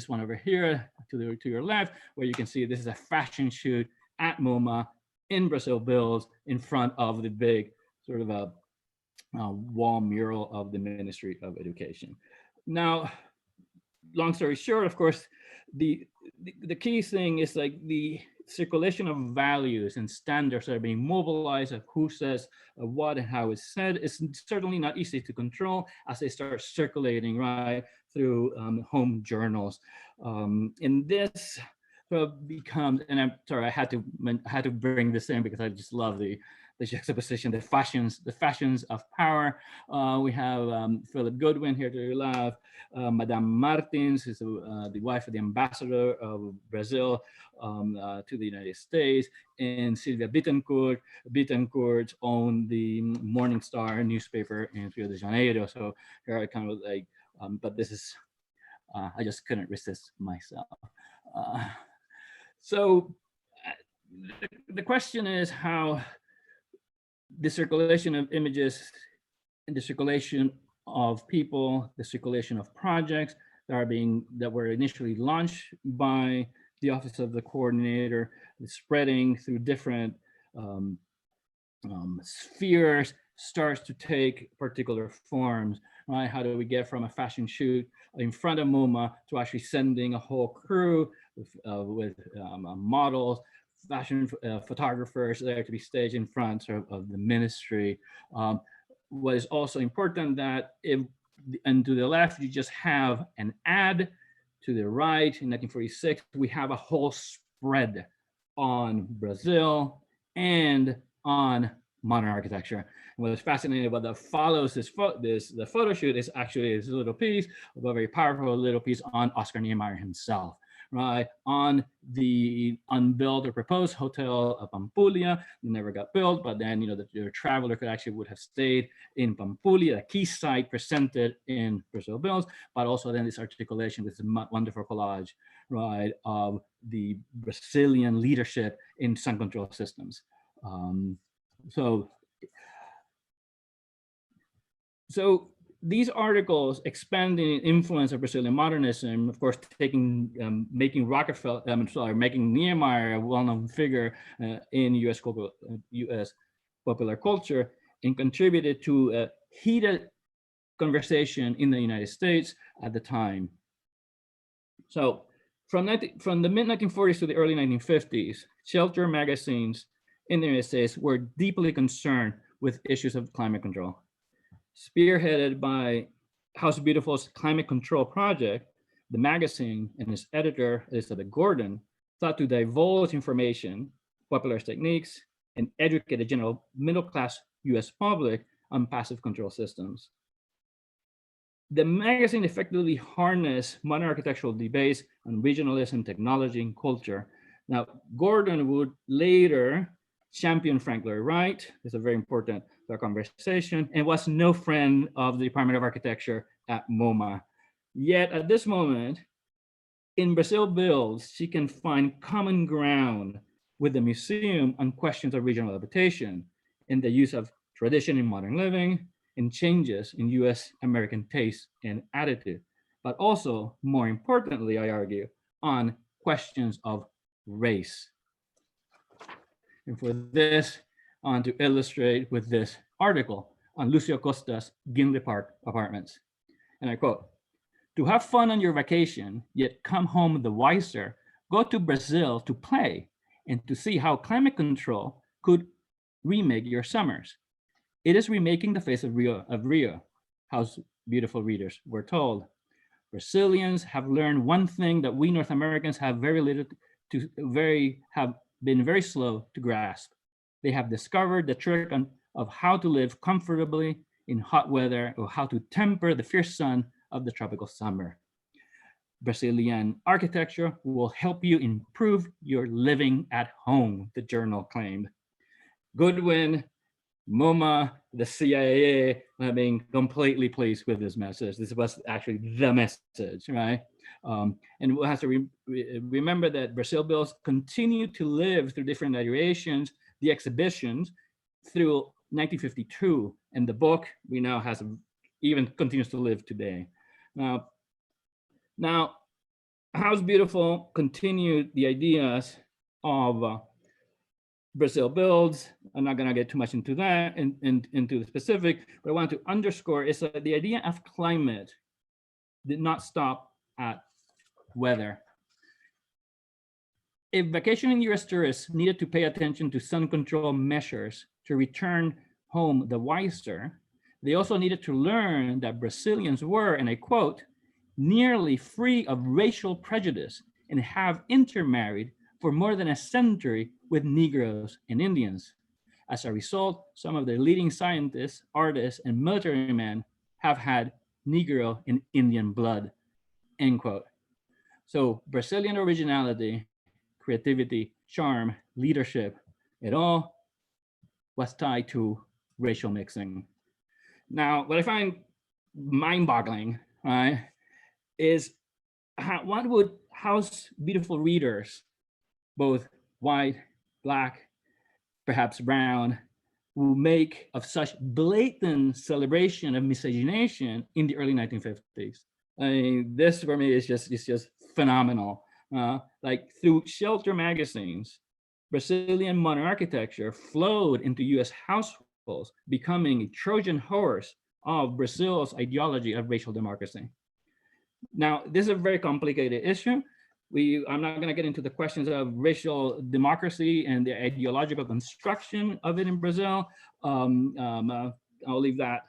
[SPEAKER 2] one over here to your left, where you can see this is a fashion shoot at MoMA in Brazil Bills in front of the big sort of a wall mural of the Ministry of Education. Now, long story short, of course, the key thing is like the circulation of values and standards that are being mobilized of who says what and how it's said is certainly not easy to control as they start circulating right through home journals. And this sort of becomes, and I'm sorry, I had to bring this in because I just love the juxtaposition, the fashions of power. We have Philip Goodwin here to your left, Madame Martins, who's the wife of the ambassador of Brazil to the United States, and Sylvia Bittencourt. Bittencourt owned the Morning Star newspaper in Rio de Janeiro. So here I kind of like, but this is, I just couldn't resist myself. So the question is how the circulation of images and the circulation of people, the circulation of projects that were initially launched by the Office of the Coordinator, spreading through different spheres, starts to take particular forms, right? How do we get from a fashion shoot in front of MoMA to actually sending a whole crew with models, fashion photographers there to be staged in front of the ministry. What is also important that and to the left, you just have an ad. To the right, in 1946, we have a whole spread on Brazil and on modern architecture. And what is fascinating about that follows the photo shoot is actually this little piece, a very powerful little piece on Oscar Niemeyer himself, right? On the unbuilt or proposed hotel of Pampulha, never got built, but then, the traveler would have stayed in Pampulha, a key site presented in Brazil Bills, but also then this articulation, this wonderful collage, right, of the Brazilian leadership in sun control systems. So these articles expanding influence of Brazilian modernism, of course, making Niemeyer a well-known figure in U.S. popular culture, and contributed to a heated conversation in the United States at the time. So from the mid-1940s to the early 1950s, shelter magazines in the United States were deeply concerned with issues of climate control. Spearheaded by House Beautiful's Climate Control Project, the magazine and its editor, Elizabeth Gordon, thought to divulge information, popularized techniques, and educate the general middle-class US public on passive control systems. The magazine effectively harnessed modern architectural debates on regionalism, technology, and culture. Now, Gordon would later champion Frank Lloyd Wright. It's a very important conversation, and was no friend of the Department of Architecture at MoMA. Yet at this moment, in Brazil Bills, she can find common ground with the museum on questions of regional adaptation and the use of tradition in modern living and changes in US American taste and attitude, but also, more importantly, I argue, on questions of race. And for this, I want to illustrate with this article on Lucio Costa's Ginley Park apartments. And I quote, "To have fun on your vacation, yet come home the wiser, go to Brazil to play and to see how climate control could remake your summers. It is remaking the face of Rio, House Beautiful readers were told. Brazilians have learned one thing that we North Americans have very little have been very slow to grasp. They have discovered the trick of how to live comfortably in hot weather or how to temper the fierce sun of the tropical summer. Brazilian architecture will help you improve your living at home, the journal claimed. Goodwin, MoMA, the CIAA have been completely pleased with this message. This was actually the message, right? And we'll have to remember that Brazil Bills continue to live through different iterations, the exhibitions through 1952, and the book we now has even continues to live today. Now, House Beautiful continued the ideas of Brazil Builds. I'm not going to get too much into that, into the specific, but I want to underscore is that the idea of climate did not stop at weather. If vacationing US tourists needed to pay attention to sun control measures to return home the wiser, they also needed to learn that Brazilians were, and I quote, nearly free of racial prejudice and have intermarried for more than a century with Negroes and Indians. As a result, some of their leading scientists, artists, and military men have had Negro and Indian blood, end quote. So Brazilian originality, creativity, charm, leadership, it all was tied to racial mixing. Now, what I find mind-boggling, right, is what would House Beautiful readers, both white, black, perhaps brown, will make of such blatant celebration of miscegenation in the early 1950s. I mean, this for me is just phenomenal. Like through shelter magazines, Brazilian modern architecture flowed into US households, becoming a Trojan horse of Brazil's ideology of racial democracy. Now, this is a very complicated issue. I'm not going to get into the questions of racial democracy and the ideological construction of it in Brazil. I'll leave that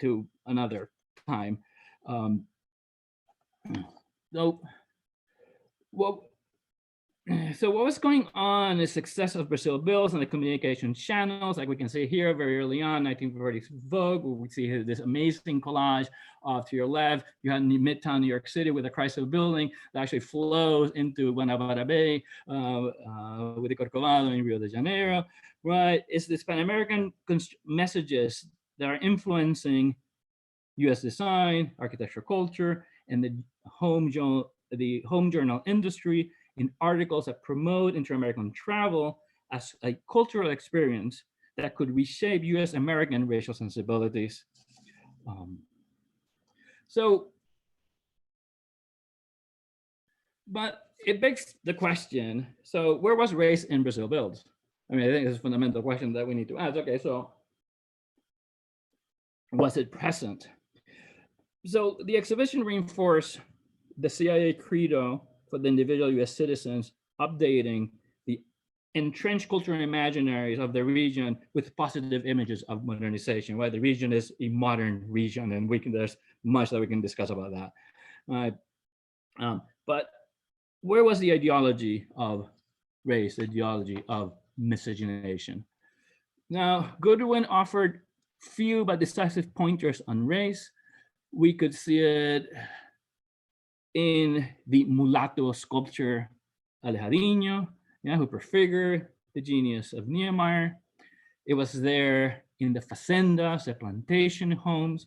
[SPEAKER 2] to another time. So what was going on is success of Brazil Bills and the communication channels, like we can see here very early on, 1940s Vogue, where we see here this amazing collage. To your left, you had Midtown New York City with a Chrysler building that actually flows into Guanabara Bay with the Corcovado in Rio de Janeiro, right? It's the Pan-American messages that are influencing US design, architecture, culture, and the home journal industry in articles that promote inter-American travel as a cultural experience that could reshape US American racial sensibilities. But it begs the question, so where was race in Brazil Builds? I mean, I think it's a fundamental question that we need to ask. Okay, so was it present? So the exhibition reinforced the CIAA credo for the individual US citizens, updating the entrenched cultural imaginaries of the region with positive images of modernization, right? The region is a modern region, and there's much that we can discuss about that. But where was the ideology of race, the ideology of miscegenation? Now, Goodwin offered few but decisive pointers on race. We could see it in the mulatto sculpture Alejandro, who prefigured the genius of Niemeyer. It was there in the facendas, the plantation homes,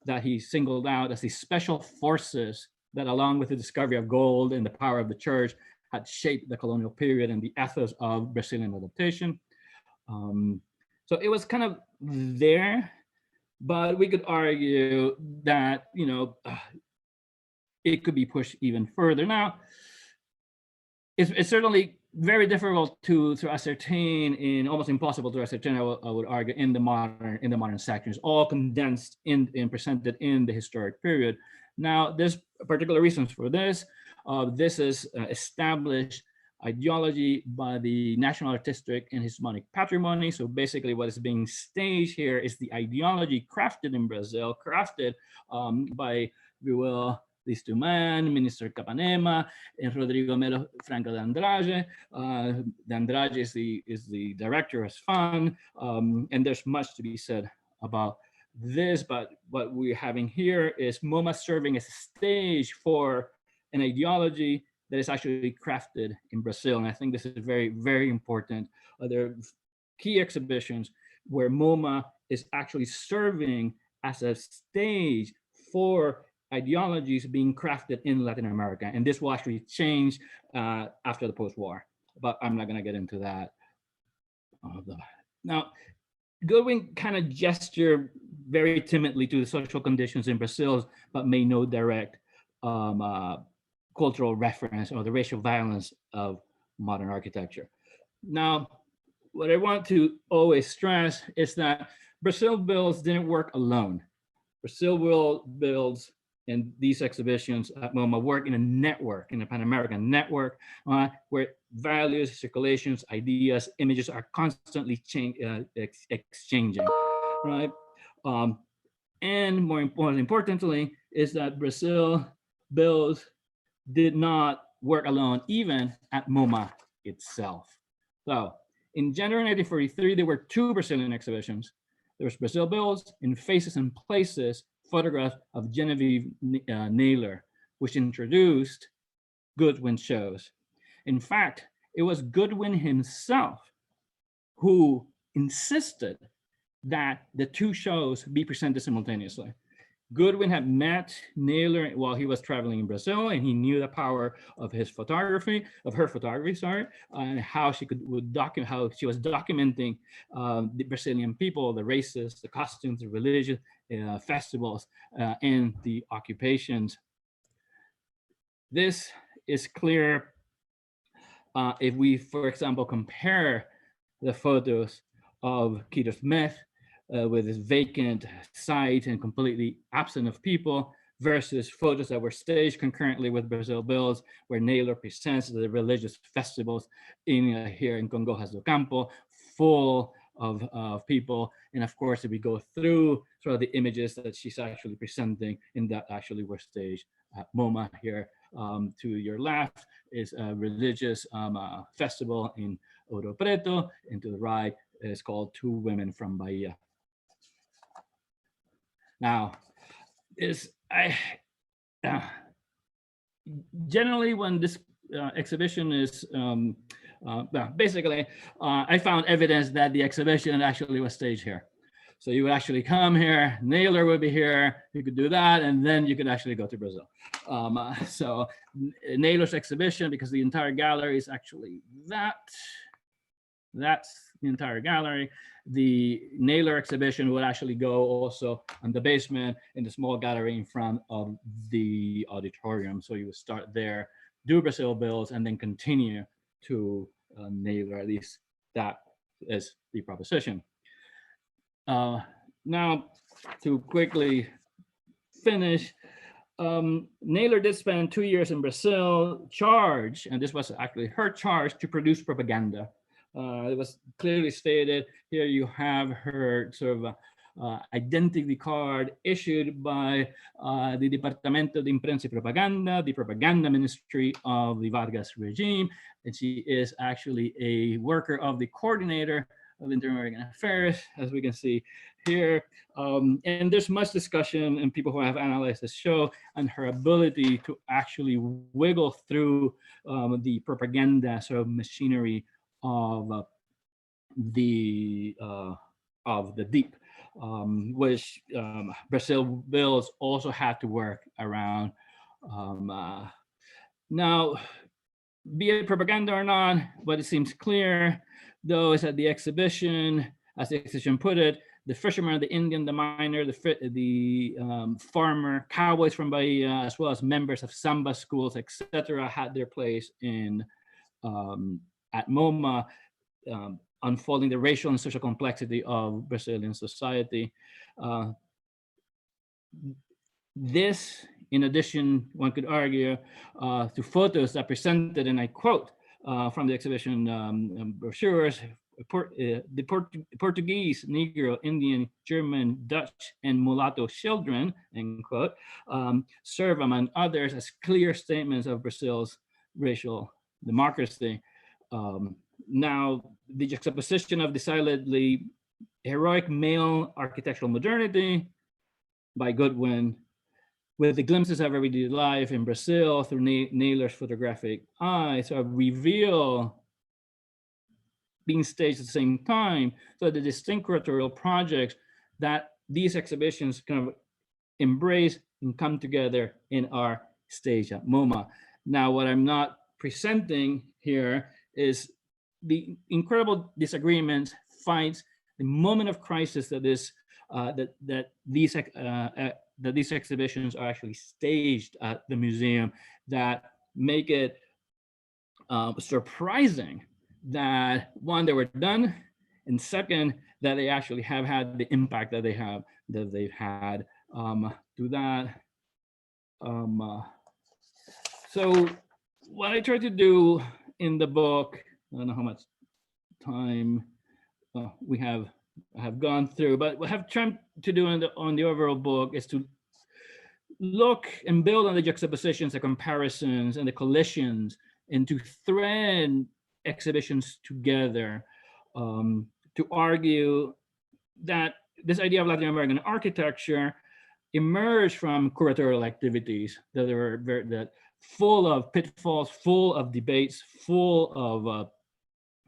[SPEAKER 2] that he singled out as the special forces that, along with the discovery of gold and the power of the church, had shaped the colonial period and the ethos of Brazilian adaptation. So it was kind of there, but we could argue that, it could be pushed even further. Now, it's certainly very difficult to ascertain, and almost impossible to ascertain, I would argue, in the modern sections, all condensed and presented in the historic period. Now, there's particular reasons for this. This is established ideology by the National Artistic and Hispanic Patrimony. So basically what is being staged here is the ideology crafted in Brazil, crafted by, if you will, these two men, Minister Capanema and Rodrigo Melo Franco de Andrade. De Andrade is the director of fund, and there's much to be said about this, but what we're having here is MoMA serving as a stage for an ideology that is actually crafted in Brazil. And I think this is very, very important. There are key exhibitions where MoMA is actually serving as a stage for ideologies being crafted in Latin America. And this will actually change after the post-war, but I'm not gonna get into that. Now, Goodwin kind of gestured very timidly to the social conditions in Brazil, but made no direct cultural reference or the racial violence of modern architecture. Now, what I want to always stress is that Brazil Builds didn't work alone. Brazil Builds and these exhibitions at MoMA work in a network, in a Pan-American network, where values, circulations, ideas, images are constantly exchanging, right? And more importantly, is that Brazil Builds did not work alone, even at MoMA itself. So in January 1943, there were two Brazilian exhibitions. There was Brazil Builds in Faces and Places, photographs of Genevieve Naylor, which introduced Goodwin shows. In fact, it was Goodwin himself who insisted that the two shows be presented simultaneously. Goodwin had met Naylor while he was traveling in Brazil, and he knew the power of his photography, and how she how she was documenting the Brazilian people, the races, the costumes, the religious festivals, and the occupations. This is clear if we, for example, compare the photos of Keto Smith with his vacant site and completely absent of people versus photos that were staged concurrently with Brazil Builds, where Naylor presents the religious festivals here in Congojas do Campo, full of people. And of course, if we go through sort of the images that she's actually presenting and that actually were staged at MoMA here. To your left is a religious festival in Ouro Preto, and to the right is called Two Women from Bahia. Now, generally when this exhibition is, basically, I found evidence that the exhibition actually was staged here. So you would actually come here, Naylor would be here, you could do that, and then you could actually go to Brazil. So Naylor's exhibition, because the entire gallery is actually that's the entire gallery. The Naylor exhibition would actually go also on the basement in the small gallery in front of the auditorium. So you would start there, do Brazil Builds, and then continue to Naylor. At least that is the proposition. Now, to quickly finish, Naylor did spend 2 years in Brazil, charged, and this was actually her charge, to produce propaganda. It was clearly stated here. You have her sort of identity card issued by the Departamento de Imprensa y Propaganda, the propaganda ministry of the Vargas regime. And she is actually a worker of the coordinator of Inter-American Affairs, as we can see here. And there's much discussion, and people who have analyzed this show, on her ability to actually wiggle through the propaganda sort of machinery of the deep, which Brazil Builds also had to work around. Now, be it propaganda or not, what it seems clear, though, is that the exhibition, as the exhibition put it, the fisherman, the Indian, the miner, the farmer, cowboys from Bahia, as well as members of samba schools, etc., had their place in at MoMA, unfolding the racial and social complexity of Brazilian society. This, in addition, one could argue, to photos that presented, and I quote from the exhibition brochures, Portuguese, Negro, Indian, German, Dutch, and mulatto children, end quote, serve among others as clear statements of Brazil's racial democracy. Now, the juxtaposition of decidedly heroic male architectural modernity by Goodwin with the glimpses of everyday life in Brazil through Naylor's photographic eye sort of reveal being staged at the same time, so the distinct curatorial projects that these exhibitions kind of embrace and come together in our stage at MoMA. Now, what I'm not presenting here is the incredible disagreements, fights, the moment of crisis that these exhibitions are actually staged at the museum, that make it surprising that, one, they were done, and second, that they actually have had the impact that they've had. To that. So what I try to do in the book, I don't know how much time we have gone through, but what I have tried to do on the overall book is to look and build on the juxtapositions, the comparisons, and the collisions, and to thread exhibitions together to argue that this idea of Latin American architecture emerged from curatorial activities that were full of pitfalls, full of debates, full of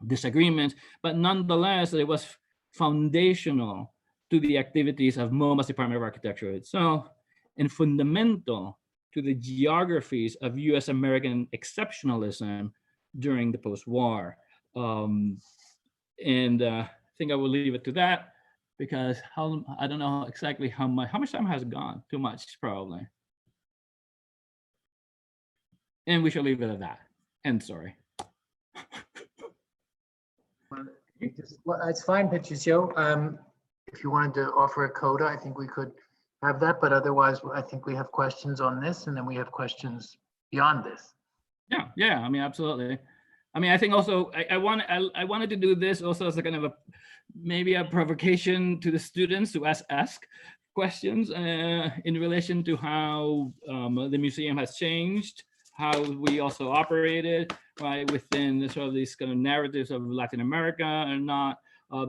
[SPEAKER 2] disagreements, but nonetheless, it was foundational to the activities of MoMA's Department of Architecture itself, and fundamental to the geographies of US American exceptionalism during the post-war. And I think I will leave it to that, because I don't know exactly how much time has gone. Too much, probably. And we shall leave it at that. And sorry.
[SPEAKER 3] Well, it's fine, Patricio. If you wanted to offer a coda, I think we could have that, but otherwise, I think we have questions on this, and then we have questions beyond this.
[SPEAKER 2] Yeah, I mean, absolutely. I mean, I think also I wanted to do this also as a kind of maybe a provocation to the students to ask questions in relation to how the museum has changed, how we also operated, right, within the sort of these kind of narratives of Latin America or not.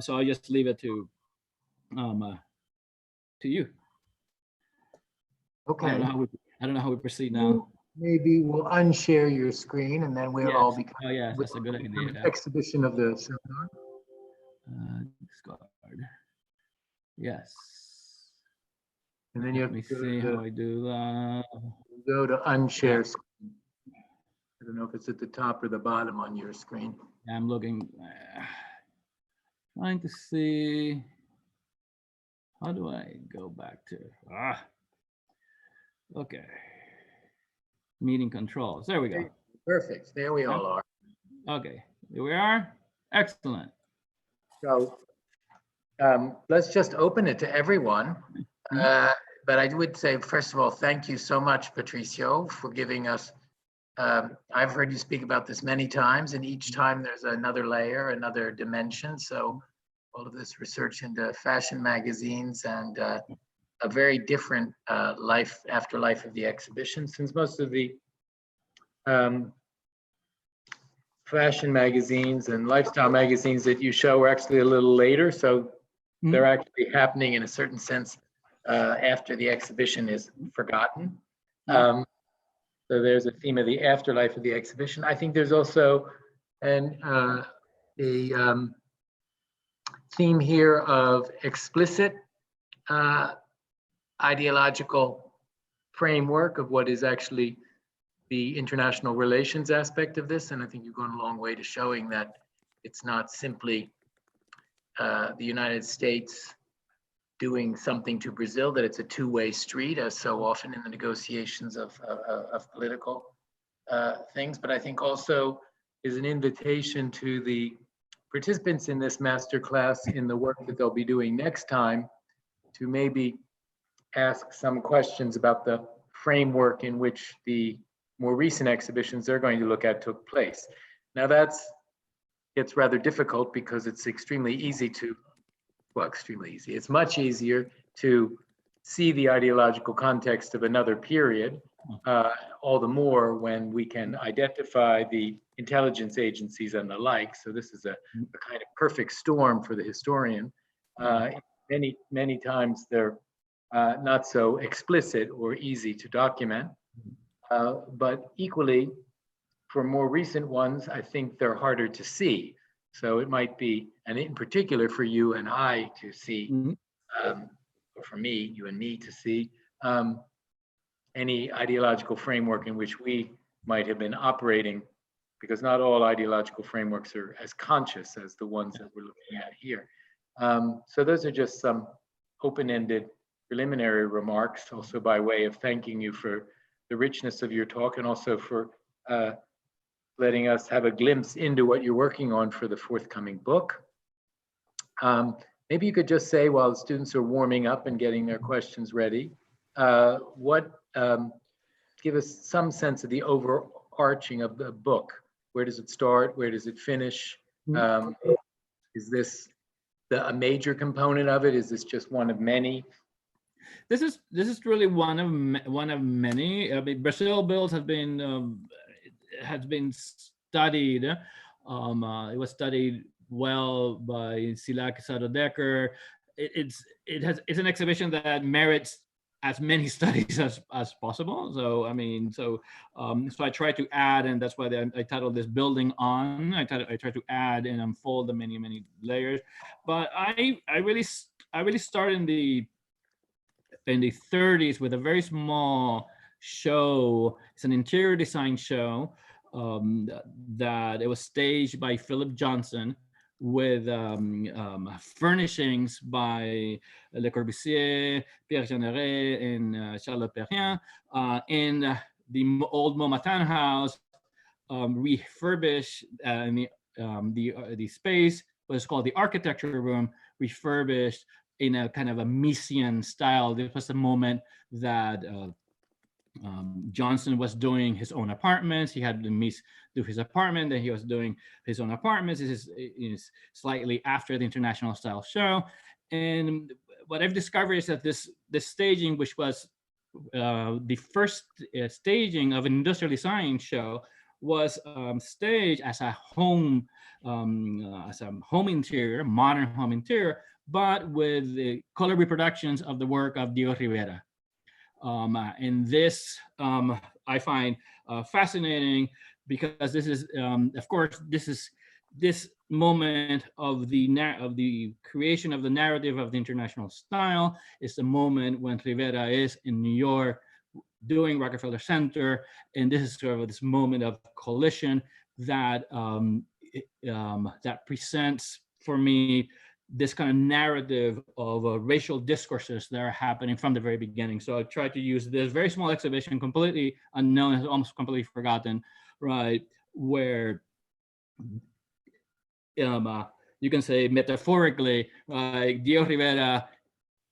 [SPEAKER 2] So I just leave it to you.
[SPEAKER 3] Okay.
[SPEAKER 2] I don't know how we proceed now.
[SPEAKER 3] Maybe we'll unshare your screen, and then we'll all become.
[SPEAKER 2] Oh yeah, that's a good idea.
[SPEAKER 3] Exhibition of the seminar.
[SPEAKER 2] Discard. Yes.
[SPEAKER 3] And then you
[SPEAKER 2] Let
[SPEAKER 3] have
[SPEAKER 2] me
[SPEAKER 3] to
[SPEAKER 2] see how I do that.
[SPEAKER 3] go to unshare screen. I don't know if it's at the top or the bottom on your screen.
[SPEAKER 2] I'm looking, trying to see. How do I go back to? Okay. Meeting controls. There we go.
[SPEAKER 3] Perfect. There we all are.
[SPEAKER 2] Okay. Here we are. Excellent.
[SPEAKER 3] So let's just open it to everyone. But I would say, first of all, thank you so much, Patricio, for giving us. I've heard you speak about this many times, and each time there's another layer, another dimension. So all of this research into fashion magazines and a very different afterlife of the exhibition, since most of the fashion magazines and lifestyle magazines that you show are actually a little later. So they're actually happening in a certain sense after the exhibition is forgotten. So there's a theme of the afterlife of the exhibition. I think there's also a theme here of explicit ideological framework of what is actually the international relations aspect of this. And I think you've gone a long way to showing that it's not simply the United States doing something to Brazil, that it's a two-way street, as so often in the negotiations of political things. But I think also is an invitation to the participants in this masterclass in the work that they'll be doing next time to maybe ask some questions about the framework in which the more recent exhibitions they're going to look at took place. Now that's gets rather difficult because it's extremely easy to, well, extremely easy. It's much easier to see the ideological context of another period, all the more when we can identify the intelligence agencies and the like. So this is a kind of perfect storm for the historian. Many times they're not so explicit or easy to document, but equally, for more recent ones, I think they're harder to see. So it might be, and in particular for you and I to see, or for me, you and me to see, any ideological framework in which we might have been operating, because not all ideological frameworks are as conscious as the ones that we're looking at here. So those are just some open-ended preliminary remarks, also by way of thanking you for the richness of your talk, and also for letting us have a glimpse into what you're working on for the forthcoming book. Maybe you could just say, while the students are warming up and getting their questions ready, give us some sense of the overarching of the book. Where does it start? Where does it finish? Is this a major component of it? Is this just one of many?
[SPEAKER 2] This is really one of many. I mean, Brazil Bills has been studied. It was studied well by Silak Sadodecker. It's an exhibition that merits as many studies as possible. So I mean, so I try to add, and that's why I titled this "Building On." I try to add and unfold the many layers. But I really started in the 30s with a very small show. It's an interior design show that it was staged by Philip Johnson, with furnishings by Le Corbusier, Pierre Jeanneret, and Charles Perrien, in the old MoMA townhouse, refurbished the space, was called the architecture room, refurbished in a kind of a Miesian style. This was the moment that Johnson was doing his own apartments. He had the Mies do his apartment, then he was doing his own apartments. This is slightly after the International Style Show. And what I've discovered is that this staging, which was the first staging of an industrial design show, was staged as a home interior, modern home interior, but with the color reproductions of the work of Diego Rivera. And this I find fascinating, because this is, of course, this moment of the creation of the narrative of the international style is the moment when Rivera is in New York doing Rockefeller Center, and this is sort of this moment of collision that that presents for me this kind of narrative of racial discourses that are happening from the very beginning. So I tried to use this very small exhibition, completely unknown, almost completely forgotten, right, where you can say metaphorically, Diego Rivera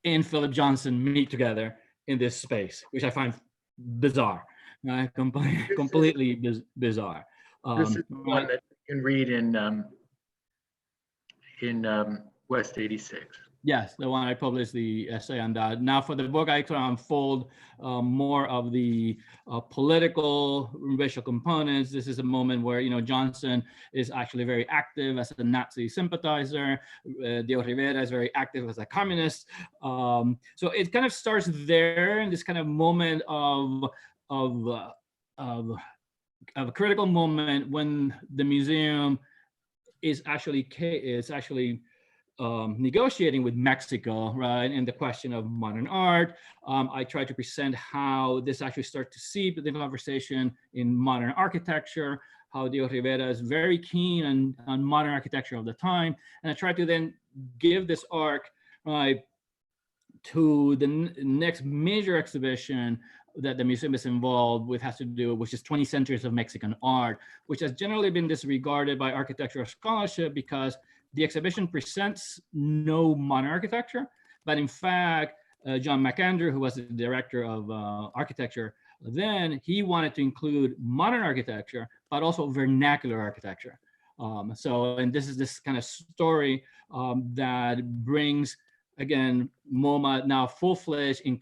[SPEAKER 2] and Philip Johnson meet together in this space, which I find bizarre, completely bizarre.
[SPEAKER 3] This is one that you can read in West 86.
[SPEAKER 2] Yes, the one I published the essay on that. Now for the book, I try to unfold more of the political racial components. This is a moment where, Johnson is actually very active as a Nazi sympathizer. Diego Rivera is very active as a communist. So it kind of starts there in this kind of moment of a critical moment when the museum is actually negotiating with Mexico, right, and the question of modern art. I try to present how this actually starts to seep the conversation in modern architecture, how Diego Rivera is very keen on modern architecture of the time. And I try to then give this arc, right, to the next major exhibition that the museum is involved with, has to do, which is 20 Centuries of Mexican Art, which has generally been disregarded by architectural scholarship because the exhibition presents no modern architecture, but in fact, John McAndrew, who was the director of architecture then, he wanted to include modern architecture, but also vernacular architecture. And this is this kind of story that brings, again, MoMA now full-fledged in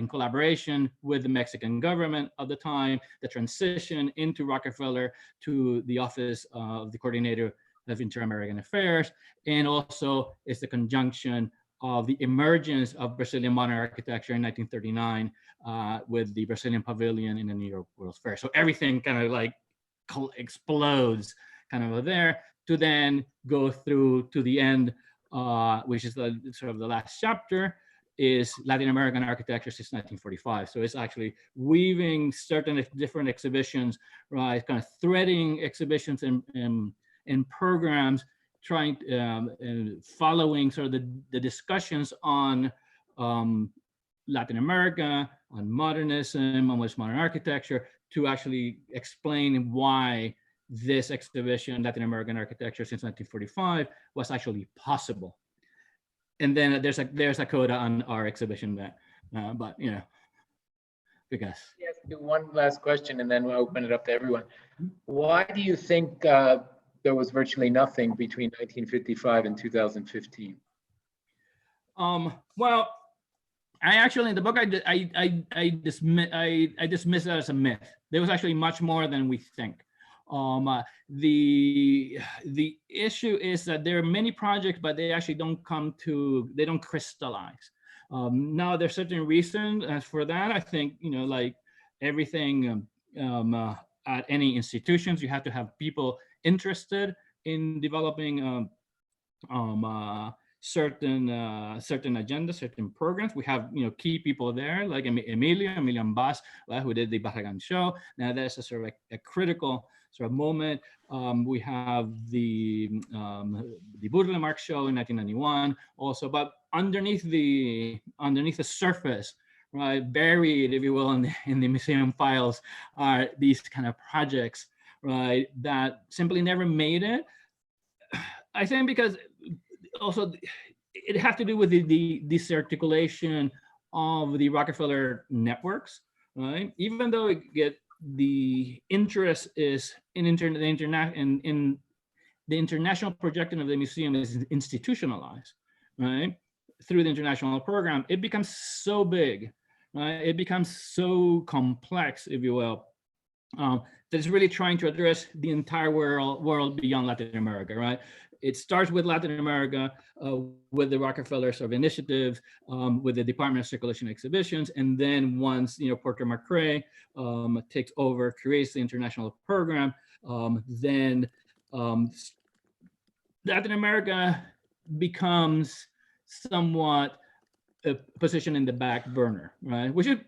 [SPEAKER 2] collaboration with the Mexican government of the time, the transition into Rockefeller to the office of the coordinator of Inter-American Affairs, and also it's the conjunction of the emergence of Brazilian modern architecture in 1939 with the Brazilian Pavilion in the New York World's Fair. So everything kind of like explodes kind of there to then go through to the end, which is the sort of the last chapter, is Latin American architecture since 1945. So it's actually weaving certain different exhibitions, right? Kind of threading exhibitions and programs, trying and following sort of the discussions on Latin America, on modernism, on what's modern architecture, to actually explain why this exhibition, Latin American architecture since 1945, was actually possible. And then there's a coda on our exhibition that, but you know, because.
[SPEAKER 5] Yes, do one last question and then we'll open it up to everyone. Why do you think there was virtually nothing between 1955 and 2015?
[SPEAKER 2] Well, I actually, in the book, I dismiss that as a myth. There was actually much more than we think. The issue is that there are many projects, but they actually they don't crystallize. Now there's certain reasons for that. I think, you know, like everything at any institutions, you have to have people interested in developing certain agendas, certain programs. We have, you know, key people there like Emilian Bass, who did the Barragan show. Now that's a sort of like a critical sort of moment. We have the Burlemark show in 1991 also, but underneath the surface, right, buried, if you will, in the museum files, are these kind of projects, right, that simply never made it. I think because also it has to do with the disarticulation of the Rockefeller networks, right? Even though the interest is in the international projection of the museum is institutionalized, right? Through the international program, it becomes so big, right? It becomes so complex, if you will, that it's really trying to address the entire world beyond Latin America, right? It starts with Latin America, with the Rockefeller sort of initiatives, with the Department of Circulation Exhibitions, and then once, you know, Porter McRae takes over, creates the international program, then Latin America becomes somewhat a position in the back burner, right? Which is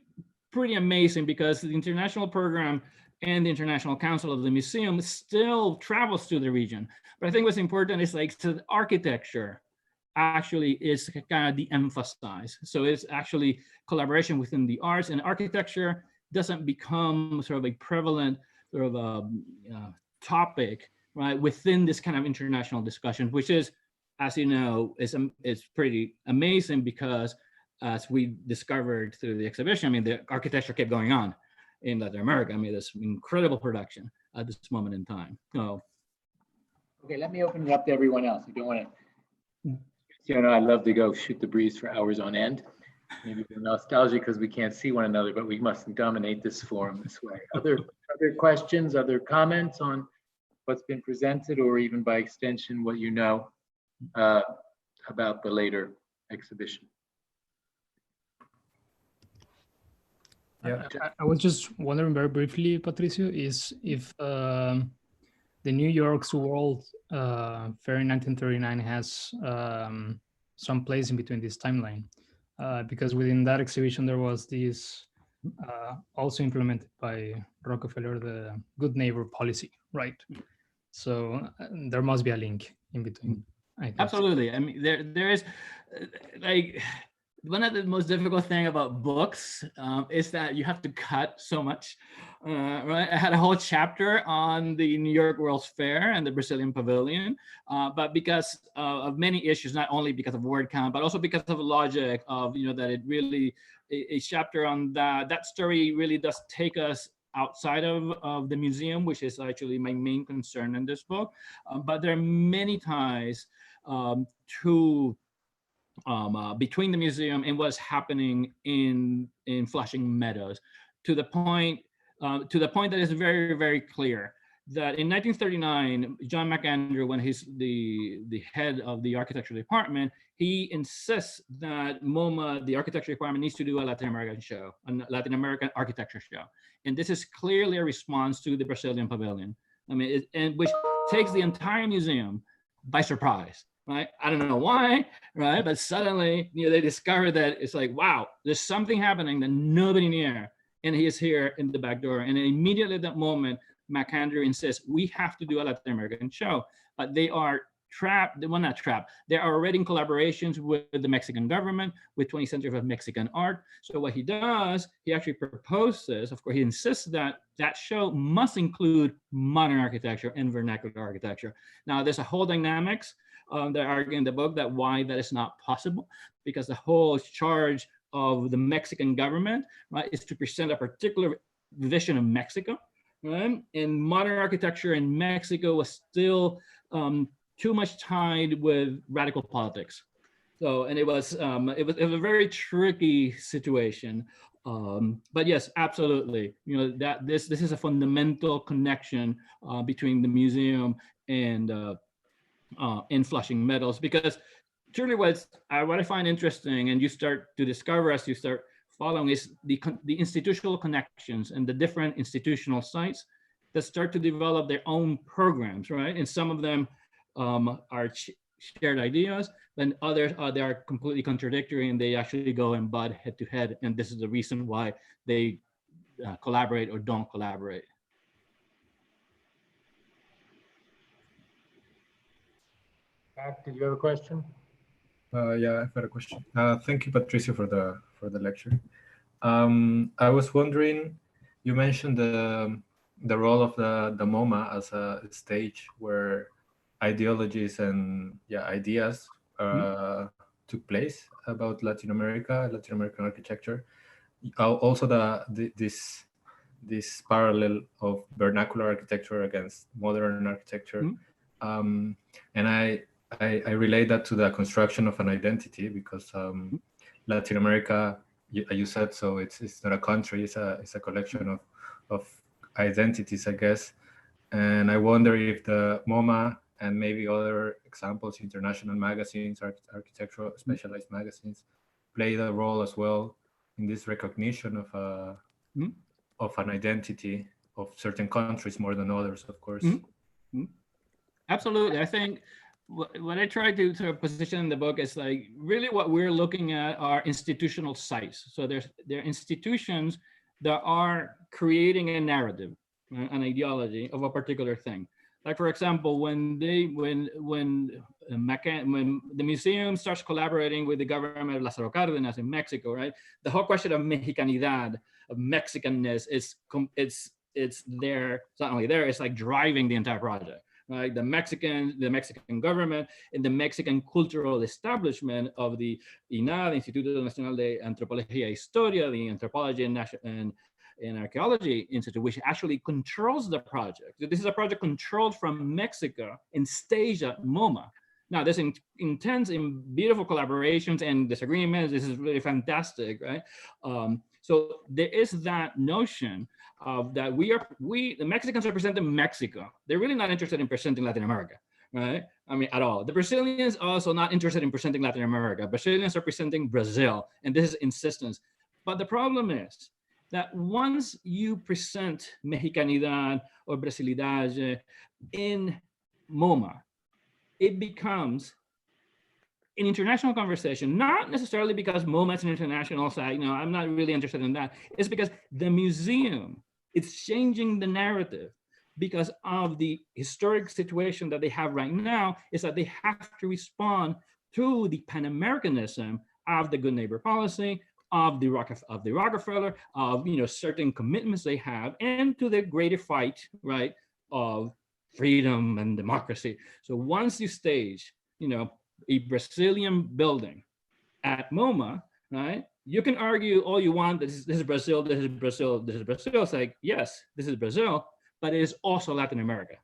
[SPEAKER 2] pretty amazing because the international program and the International Council of the Museum still travels to the region. But I think what's important is like, so the architecture actually is kind of de-emphasized. So it's actually collaboration within the arts, and architecture doesn't become sort of a prevalent sort of topic, right, within this kind of international discussion, which is, as you know, is pretty amazing because as we discovered through the exhibition, I mean, the architecture kept going on in Latin America. I mean, there's incredible production at this moment in time. So,
[SPEAKER 5] okay, let me open it up to everyone else. You don't want to, you know, I love to go shoot the breeze for hours on end. Maybe we're nostalgic because we can't see one another, but we mustn't dominate this forum this way. Other questions, other comments on what's been presented, or even by extension, what you know about the later exhibition?
[SPEAKER 6] Yeah, I was just wondering very briefly, Patricio, is if the New York's World Fair in 1939 has some place in between this timeline, because within that exhibition there was this also implemented by Rockefeller, the good neighbor policy, right? So there must be a link in between. I think.
[SPEAKER 2] Absolutely. I mean, there is like, one of the most difficult thing about books is that you have to cut so much, right? I had a whole chapter on the New York World's Fair and the Brazilian Pavilion, but because of many issues, not only because of word count, but also because of logic of, you know, that it really, a chapter on that story really does take us outside of the museum, which is actually my main concern in this book. But there are many ties to between the museum and what's happening in Flushing Meadows, to the point that is very, very clear that in 1939, John McAndrew, when he's the head of the architecture department, he insists that MoMA, the architecture department, needs to do a Latin American show, a Latin American architecture show. And this is clearly a response to the Brazilian pavilion. I mean, and which takes the entire museum by surprise, right? I don't know why, right? But suddenly, they discover that it's like, wow, there's something happening that nobody knew. And he is here in the back door. And immediately at that moment, McAndrew insists we have to do a Latin American show. But they are trapped, well, not trapped, they are already in collaborations with the Mexican government, with 20th Century of Mexican art. So what he does, he actually proposes, of course, he insists that that show must include modern architecture and vernacular architecture. Now, there's a whole dynamics that argue in the book that why that is not possible, because the whole charge of the Mexican government, right, is to present a particular vision of Mexico, right? And modern architecture in Mexico was still too much tied with radical politics. So, and it was a very tricky situation. But yes, absolutely. That this is a fundamental connection between the museum and in Flushing Meadows, because truly what I find interesting, and you start to discover as you start following, is the institutional connections and the different institutional sites that start to develop their own programs, right? And some of them are shared ideas, and others they are completely contradictory, and they actually go and butt head to head. And this is the reason why they collaborate or don't collaborate.
[SPEAKER 5] Pat, did you have a question?
[SPEAKER 7] Yeah, I've got a question. Thank you, Patricio, for the lecture. I was wondering, you mentioned the role of the MoMA as a stage where ideologies and ideas took place about Latin American architecture. Also, this parallel of vernacular architecture against modern architecture, and I relate that to the construction of an identity, because Latin America, you said, so it's not a country, it's a collection of identities, I guess. And I wonder if the MoMA and maybe other examples, international magazines, architectural specialized magazines, play the role as well in this recognition of an identity of certain countries more than others, of course.
[SPEAKER 2] Absolutely. I think what I try to sort of position in the book is like really what we're looking at are institutional sites. So there are institutions that are creating a narrative, an ideology of a particular thing. Like, for example, when the museum starts collaborating with the government of Lázaro Cárdenas in Mexico, right? The whole question of Mexicanidad, of Mexicanness, it's there. It's not only there; it's like driving the entire project, right? The Mexican government, and the Mexican cultural establishment of the INAH, the Instituto Nacional de Antropología y Historia, the Anthropology and Archaeology Institute, which actually controls the project. So this is a project controlled from Mexico and staged at MoMA. Now, there's intense and beautiful collaborations and disagreements. This is really fantastic, right? So there is that notion of that the Mexicans are presenting Mexico. They're really not interested in presenting Latin America, right? I mean, at all. The Brazilians are also not interested in presenting Latin America. Brazilians are presenting Brazil, and this is insistence. But the problem is that once you present Mexicanidad or Brasilidade in MoMA, it becomes an international conversation, not necessarily because MoMA is an international site. No, I'm not really interested in that. It's because the museum, it's changing the narrative because of the historic situation that they have right now, is that they have to respond to the Pan-Americanism of the Good Neighbor policy, of the Rockefeller, of certain commitments they have, and to the greater fight, right, of freedom and democracy. So once you stage, a Brazilian building at MoMA, right, you can argue all you want, this is Brazil, this is Brazil, this is Brazil. It's like, yes, this is Brazil, but it is also Latin America.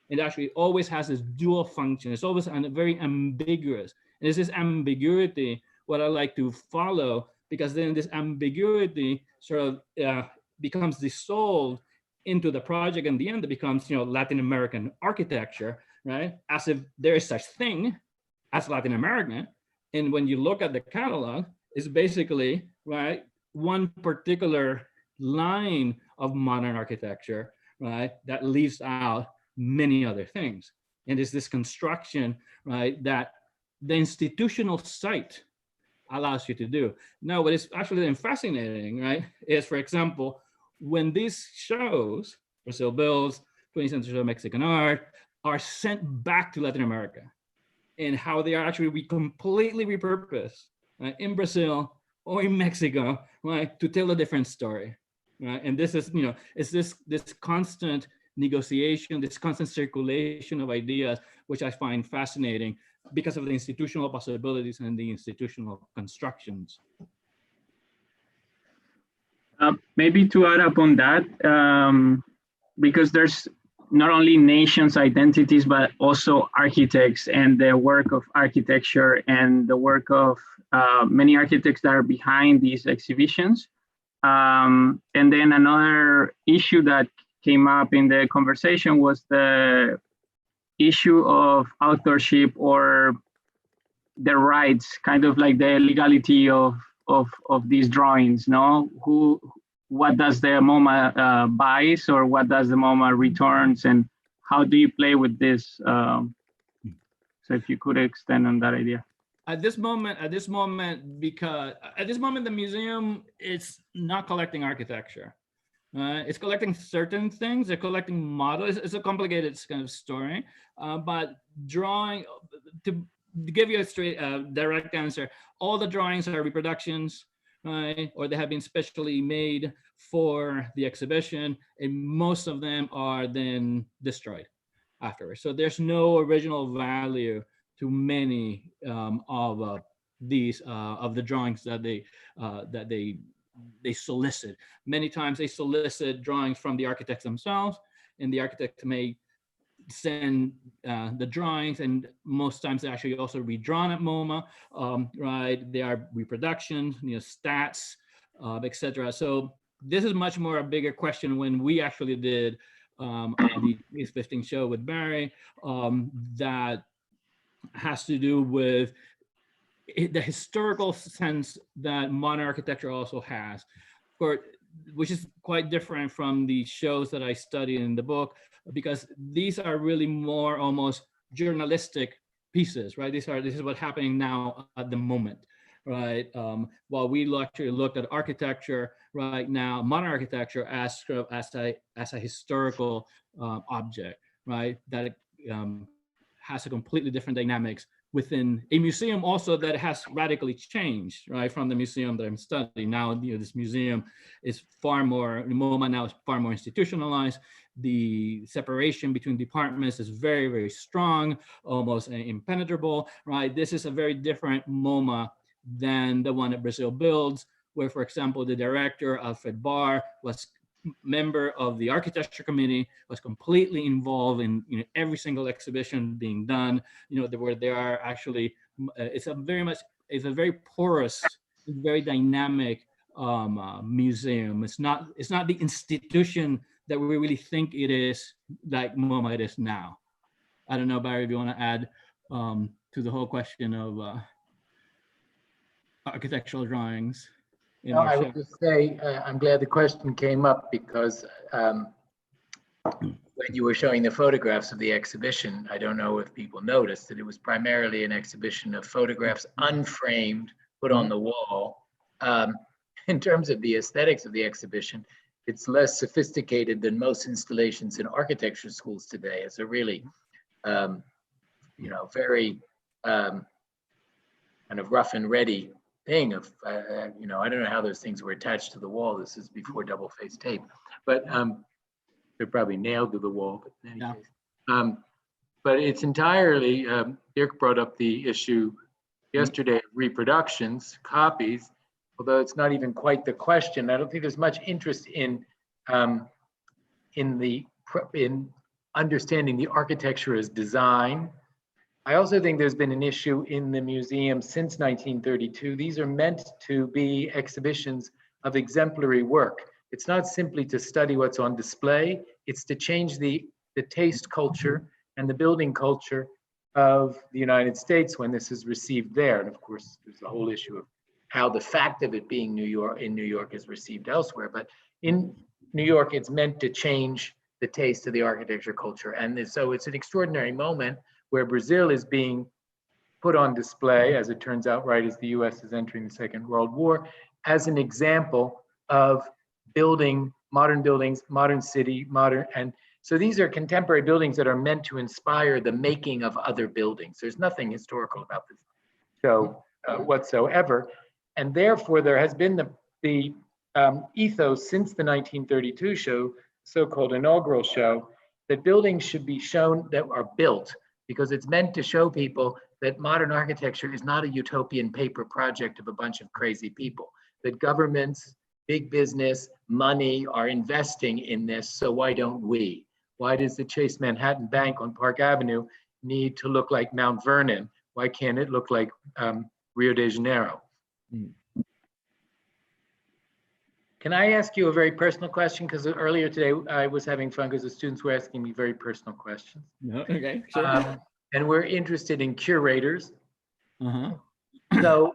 [SPEAKER 2] It actually always has this dual function. It's always very ambiguous. And it's this ambiguity what I like to follow, because then this ambiguity sort of becomes dissolved into the project. In the end, it becomes, you know, Latin American architecture, right? As if there is such thing as Latin American. And when you look at the catalog, it's basically, right, one particular line of modern architecture, right, that leaves out many other things. And it's this construction, right, that the institutional site allows you to do. Now, what is actually then fascinating, right, is, for example, when these shows, Brazil Builds, 20th Century Mexican Art, are sent back to Latin America, and how they are actually completely repurposed in Brazil or in Mexico, right, to tell a different story, right? And this is, you know, it's this constant negotiation, this constant circulation of ideas, which I find fascinating because of the institutional possibilities and the institutional constructions.
[SPEAKER 8] Maybe to add up on that, because there's not only nations' identities, but also architects and the work of architecture and the work of many architects that are behind these exhibitions. And then another issue that came up in the conversation was the issue of authorship, or the rights, kind of like the legality of these drawings, no? What does the MoMA buys, or what does the MoMA returns, and how do you play with this? So if you could extend on that idea.
[SPEAKER 2] At this moment, the museum is not collecting architecture. It's collecting certain things. They're collecting models. It's a complicated kind of story, but drawing, to give you a straight, direct answer, all the drawings are reproductions, right? Or they have been specially made for the exhibition, and most of them are then destroyed afterwards. So there's no original value to many of these of the drawings that they solicit. Many times they solicit drawings from the architects themselves, and the architect may send the drawings, and most times they're actually also redrawn at MoMA, right? They are reproductions, you know, stats, etc. So this is much more a bigger question when we actually did the East 15 show with Barry, that has to do with the historical sense that modern architecture also has, which is quite different from the shows that I studied in the book, because these are really more almost journalistic pieces, right? This is what's happening now at the moment, right? While we actually looked at architecture right now, modern architecture as a historical object, right? That has a completely different dynamics within a museum also that has radically changed, right, from the museum that I'm studying. Now, you know, this museum is far more, MoMA now is far more institutionalized. The separation between departments is very, very strong, almost impenetrable, right? This is a very different MoMA than the one that Brazil Builds, where, for example, the director, Alfred Barr, was member of the architecture committee, was completely involved in, you know, every single exhibition being done, you know, where there are actually, it's a very porous, very dynamic museum. It's not the institution that we really think it is, like MoMA it is now. I don't know, Barry, if you want to add to the whole question of architectural drawings.
[SPEAKER 5] No, I would just say, I'm glad the question came up, because when you were showing the photographs of the exhibition, I don't know if people noticed that it was primarily an exhibition of photographs unframed, put on the wall. In terms of the aesthetics of the exhibition, it's less sophisticated than most installations in architecture schools today. It's a really, you know, very kind of rough and ready thing of, you know, I don't know how those things were attached to the wall. This is before double-faced tape, but they're probably nailed to the wall. But in any case, but it's entirely, Dirk brought up the issue yesterday, reproductions, copies, although it's not even quite the question. I don't think there's much interest in understanding the architecture as design. I also think there's been an issue in the museum since 1932. These are meant to be exhibitions of exemplary work. It's not simply to study what's on display, it's to change the taste culture and the building culture of the United States when this is received there. And of course, there's the whole issue of how the fact of it being in New York is received elsewhere. But in New York, it's meant to change the taste of the architecture culture. And so it's an extraordinary moment where Brazil is being put on display, as it turns out, right as the US is entering the Second World War, as an example of building modern buildings, modern city, and so these are contemporary buildings that are meant to inspire the making of other buildings. There's nothing historical about this show whatsoever. And therefore, there has been the ethos since the 1932 show, so-called inaugural show, that buildings should be shown that are built, because it's meant to show people that modern architecture is not a utopian paper project of a bunch of crazy people, that governments, big business, money are investing in this, so why don't we? Why does the Chase Manhattan Bank on Park Avenue need to look like Mount Vernon? Why can't it look like Rio de Janeiro? Can I ask you a very personal question? Because earlier today I was having fun because the students were asking me very personal questions.
[SPEAKER 2] Okay, sure.
[SPEAKER 5] And we're interested in curators. So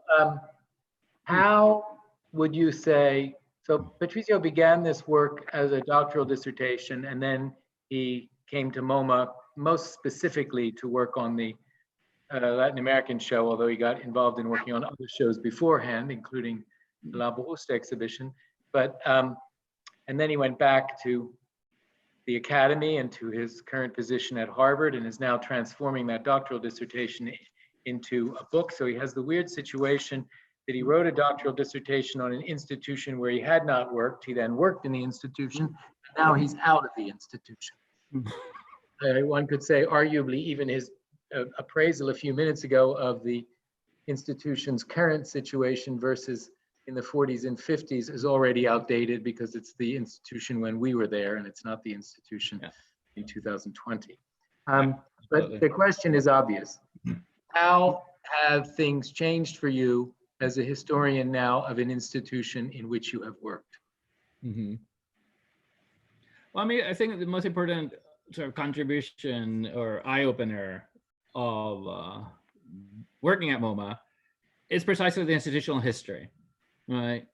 [SPEAKER 5] how would you say, so Patricio began this work as a doctoral dissertation, and then he came to MoMA most specifically to work on the Latin American show, although he got involved in working on other shows beforehand, including the La Bohusta exhibition. But, and then he went back to the academy and to his current position at Harvard, and is now transforming that doctoral dissertation into a book. So he has the weird situation that he wrote a doctoral dissertation on an institution where he had not worked. He then worked in the institution, and now he's out of the institution. One could say, arguably, even his appraisal a few minutes ago of the institution's current situation versus in the 40s and 50s is already outdated, because it's the institution when we were there and it's not the institution in 2020. But the question is obvious. How have things changed for you as a historian now of an institution in which you have worked?
[SPEAKER 2] Well, I mean, I think the most important sort of contribution or eye-opener of working at MoMA is precisely the institutional history, right?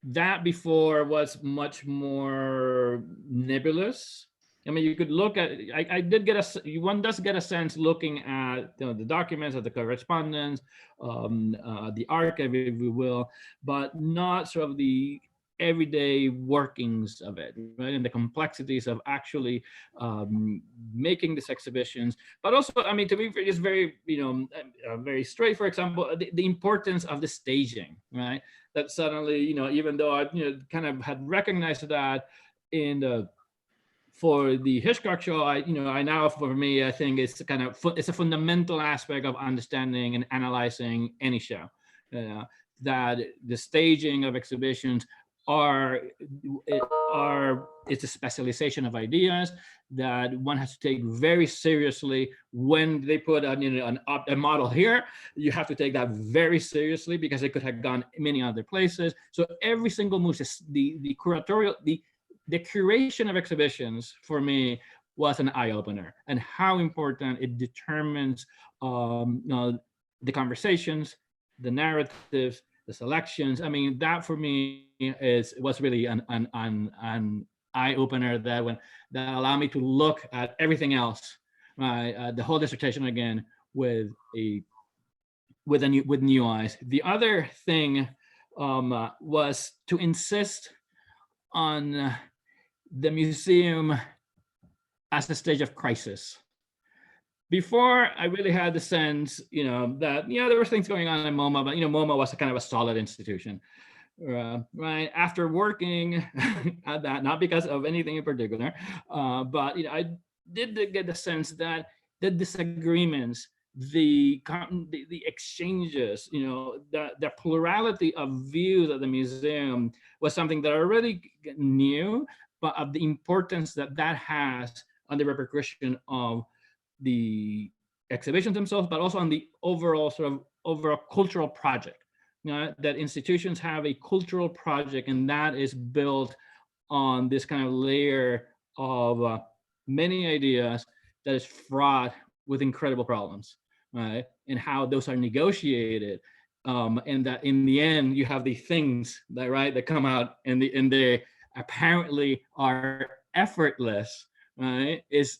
[SPEAKER 2] That before was much more nebulous. I mean, you could look at, one does get a sense looking at the documents of the correspondence, the archive, if we will, but not sort of the everyday workings of it, right? And the complexities of actually making these exhibitions. But also, I mean, to be just very, very straight, for example, the importance of the staging, right? That suddenly, even though I, kind of had recognized that for the Hitchcock show, I now, for me, I think it's it's a fundamental aspect of understanding and analyzing any show, that the staging of exhibitions it's a specialization of ideas that one has to take very seriously. When they put a model here, you have to take that very seriously, because it could have gone many other places. So every single move, the curatorial, the curation of exhibitions for me was an eye-opener, and how important it determines the conversations, the narratives, the selections. I mean, that for me was really an eye-opener that allowed me to look at everything else, the whole dissertation again with new eyes. The other thing was to insist on the museum as a stage of crisis. Before, I really had the sense, that there were things going on in MoMA, but MoMA was a kind of a solid institution, right? After working at that, not because of anything in particular, but I did get the sense that the disagreements the exchanges, you know, the plurality of views of the museum was something that I already knew, but of the importance that that has on the repercussion of the exhibitions themselves, but also on the overall cultural project. You know, that institutions have a cultural project, and that is built on this kind of layer of many ideas that is fraught with incredible problems, right? And how those are negotiated, and that in the end you have the things that that come out, and they apparently are effortless, right? It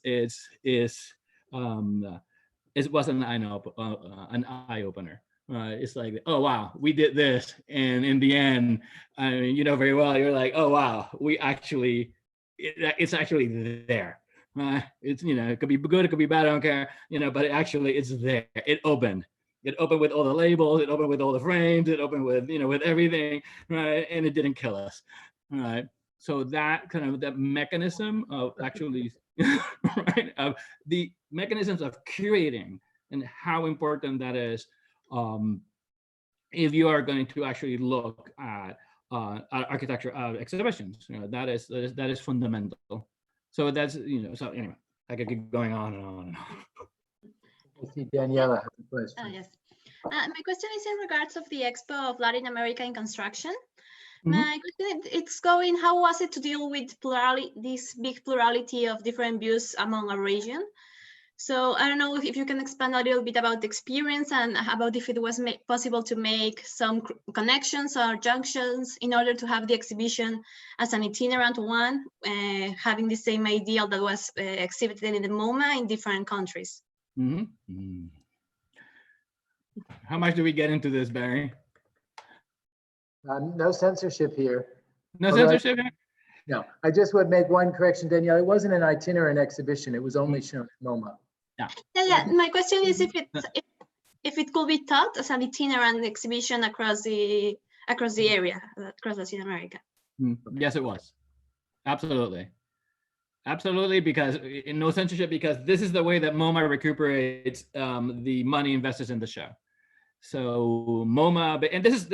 [SPEAKER 2] was an eye opener. It's like, oh wow, we did this, and in the end, I mean, you know very well, you're like, oh wow, we actually, it's actually there. It's, you know, it could be good, it could be bad, I don't care, you know, but actually it's there. It opened with all the labels, it opened with all the frames, it opened with, you know, with everything, right? And it didn't kill us, right? So that kind of, that mechanism of actually, right, of the mechanisms of curating and how important that is, if you are going to actually look at architecture exhibitions, you know, that is fundamental. So that's, you know, so anyway, I could keep going on and on and on.
[SPEAKER 5] I see Daniela has a question.
[SPEAKER 9] Yes. My question is in regards of the Expo of Latin America in Construction.
[SPEAKER 2] Mhm.
[SPEAKER 9] My question, it's going, how was it to deal with plurality, this big plurality of different views among a region? So I don't know if you can expand a little bit about the experience and about if it was possible to make some connections or junctions in order to have the exhibition as an itinerant one, having the same ideal that was exhibited in the MoMA in different countries.
[SPEAKER 2] Mm-hmm. Mm-hmm. How much do we get into this, Barry?
[SPEAKER 5] No censorship here.
[SPEAKER 2] No
[SPEAKER 5] Although
[SPEAKER 2] censorship?
[SPEAKER 5] No, I just would make one correction, Danielle. It wasn't an itinerant exhibition. It was only shown at MoMA.
[SPEAKER 9] Yeah. My question is if it could be taught as an itinerant exhibition across the area, across Latin America.
[SPEAKER 2] Yes, it was. Absolutely. Absolutely, because no censorship, because this is the way that MoMA recuperates the money invested in the show. So MoMA, and this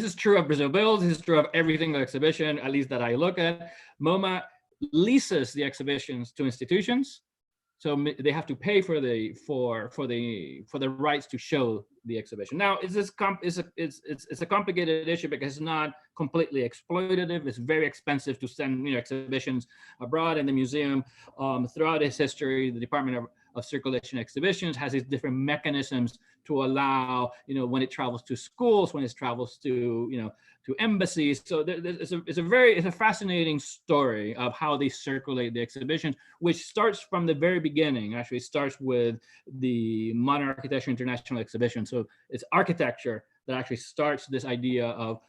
[SPEAKER 2] is true of Brazil Builds. This is true of every single exhibition, at least that I look at. MoMA leases the exhibitions to institutions, so they have to pay for the rights to show the exhibition. Now, it's a complicated issue because it's not completely exploitative. It's very expensive to send, you know, exhibitions abroad, and the museum throughout its history, the Department of Circulation Exhibitions has these different mechanisms to allow, you know, when it travels to schools, when it travels to, you know, to embassies. So it's a fascinating story of how they circulate the exhibitions, which starts from the very beginning. Actually, it starts with the Modern Architecture International Exhibition. So it's architecture that actually starts this idea of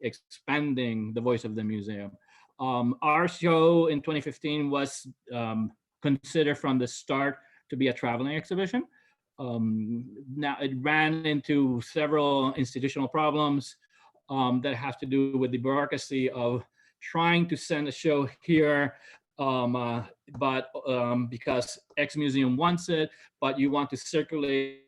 [SPEAKER 2] expanding the voice of the museum. Our show in 2015 was considered from the start to be a traveling exhibition. Now it ran into several institutional problems that have to do with the bureaucracy of trying to send a show here, but because X museum wants it, but you want to circulate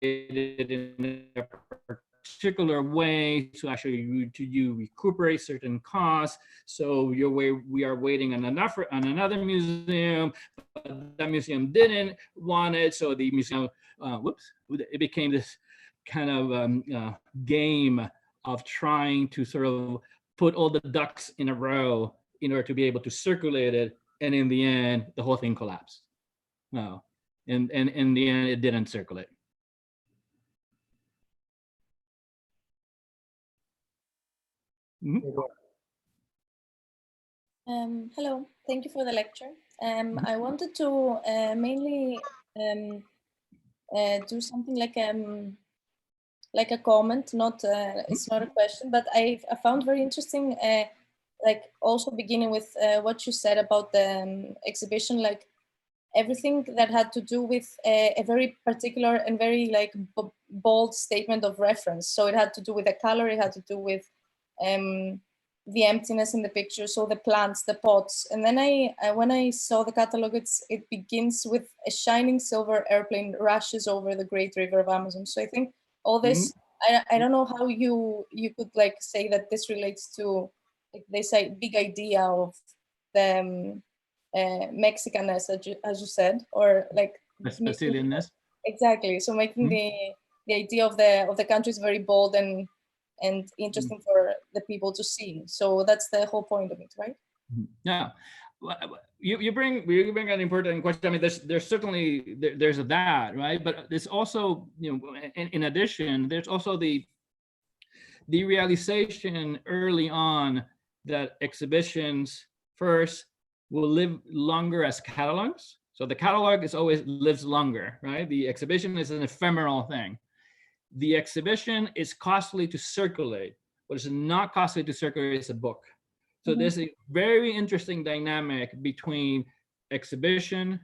[SPEAKER 2] it in a particular way to actually you recuperate certain costs. So we are waiting on another museum, but that museum didn't want it. So the museum, it became this kind of game of trying to sort of put all the ducks in a row in order to be able to circulate it. And in the end, the whole thing collapsed. No, and in the end, it didn't circulate.
[SPEAKER 5] Mm-hmm.
[SPEAKER 10] Hello, thank you for the lecture. I wanted to mainly do something like a comment, not it's not a question, but I found very interesting, like also beginning with what you said about the exhibition, like everything that had to do with a very particular and very like bold statement of reference. So it had to do with the color, it had to do with the emptiness in the picture, so the plants, the pots. And then when I saw the catalog, it begins with a shining silver airplane rushes over the great river of Amazon. So I think all this, I don't know how you could like say that this relates to like, this big idea of the Mexicanness, as you said, or like
[SPEAKER 2] Brazilianness.
[SPEAKER 10] Exactly. So making the idea of the country is very bold and interesting for the people to see. So that's the whole point of it, right?
[SPEAKER 2] Yeah. You bring an important question. I mean, there's certainly there's that, right? But there's also, you know, in addition, there's also the realization early on that exhibitions first will live longer as catalogs. So the catalog is always lives longer, right? The exhibition is an ephemeral thing. The exhibition is costly to circulate. What is not costly to circulate is a book. So there's a very interesting dynamic between exhibition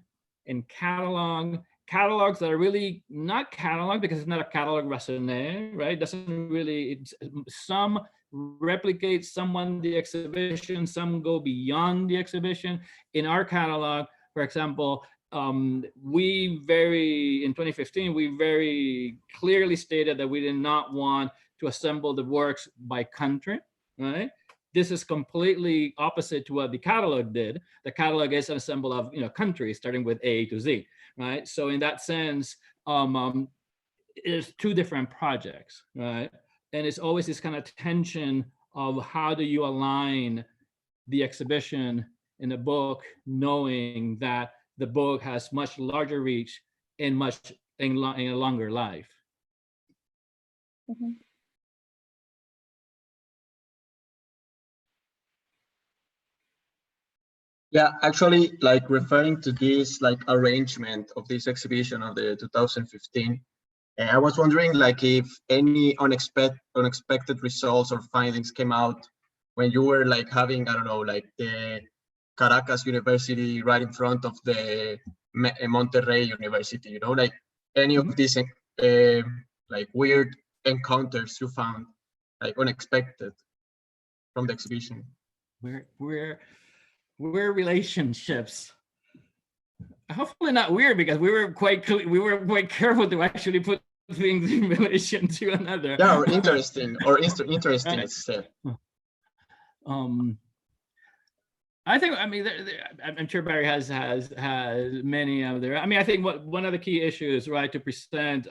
[SPEAKER 2] and catalog. Catalogs that are really not catalog because it's not a catalog raisonné, right? It doesn't really, some replicate someone the exhibition, some go beyond the exhibition. In our catalog, for example, in 2015, we very clearly stated that we did not want to assemble the works by country, right? This is completely opposite to what the catalog did. The catalog is an assemble of countries starting with A to Z, right? So in that sense, it's two different projects, right? And it's always this kind of tension of how do you align the exhibition in the book, knowing that the book has much larger reach and a longer life.
[SPEAKER 11] Yeah, actually, like referring to this like arrangement of this exhibition of the 2015, I was wondering like if any unexpected results or findings came out when you were like having, I don't know, like the Caracas University right in front of the Monterrey University, you know, like any of these like weird encounters you found, like unexpected from the exhibition.
[SPEAKER 2] We're relationships. Hopefully not weird, because we were quite careful to actually put things in relation to another.
[SPEAKER 11] Yeah, or interesting, interesting instead.
[SPEAKER 2] I think, I mean, I'm sure Barry has many of there. I mean, I think one of the key issues, right, to present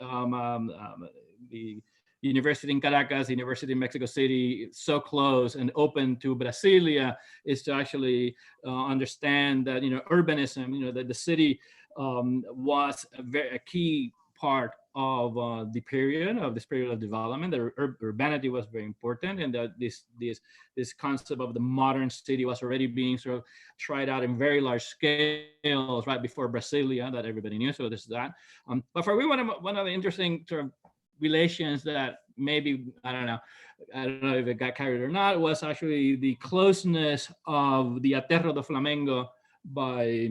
[SPEAKER 2] the University in Caracas, University in Mexico City, so close and open to Brasilia, is to actually understand that, urbanism, that the city was a key part of this period of development. The urbanity was very important, and that this concept of the modern city was already being sort of tried out in very large scales right before Brasilia, that everybody knew. So this is that. But for me, one of the interesting sort of relations that maybe I don't know if it got carried or not, was actually the closeness of the Aterro do Flamengo by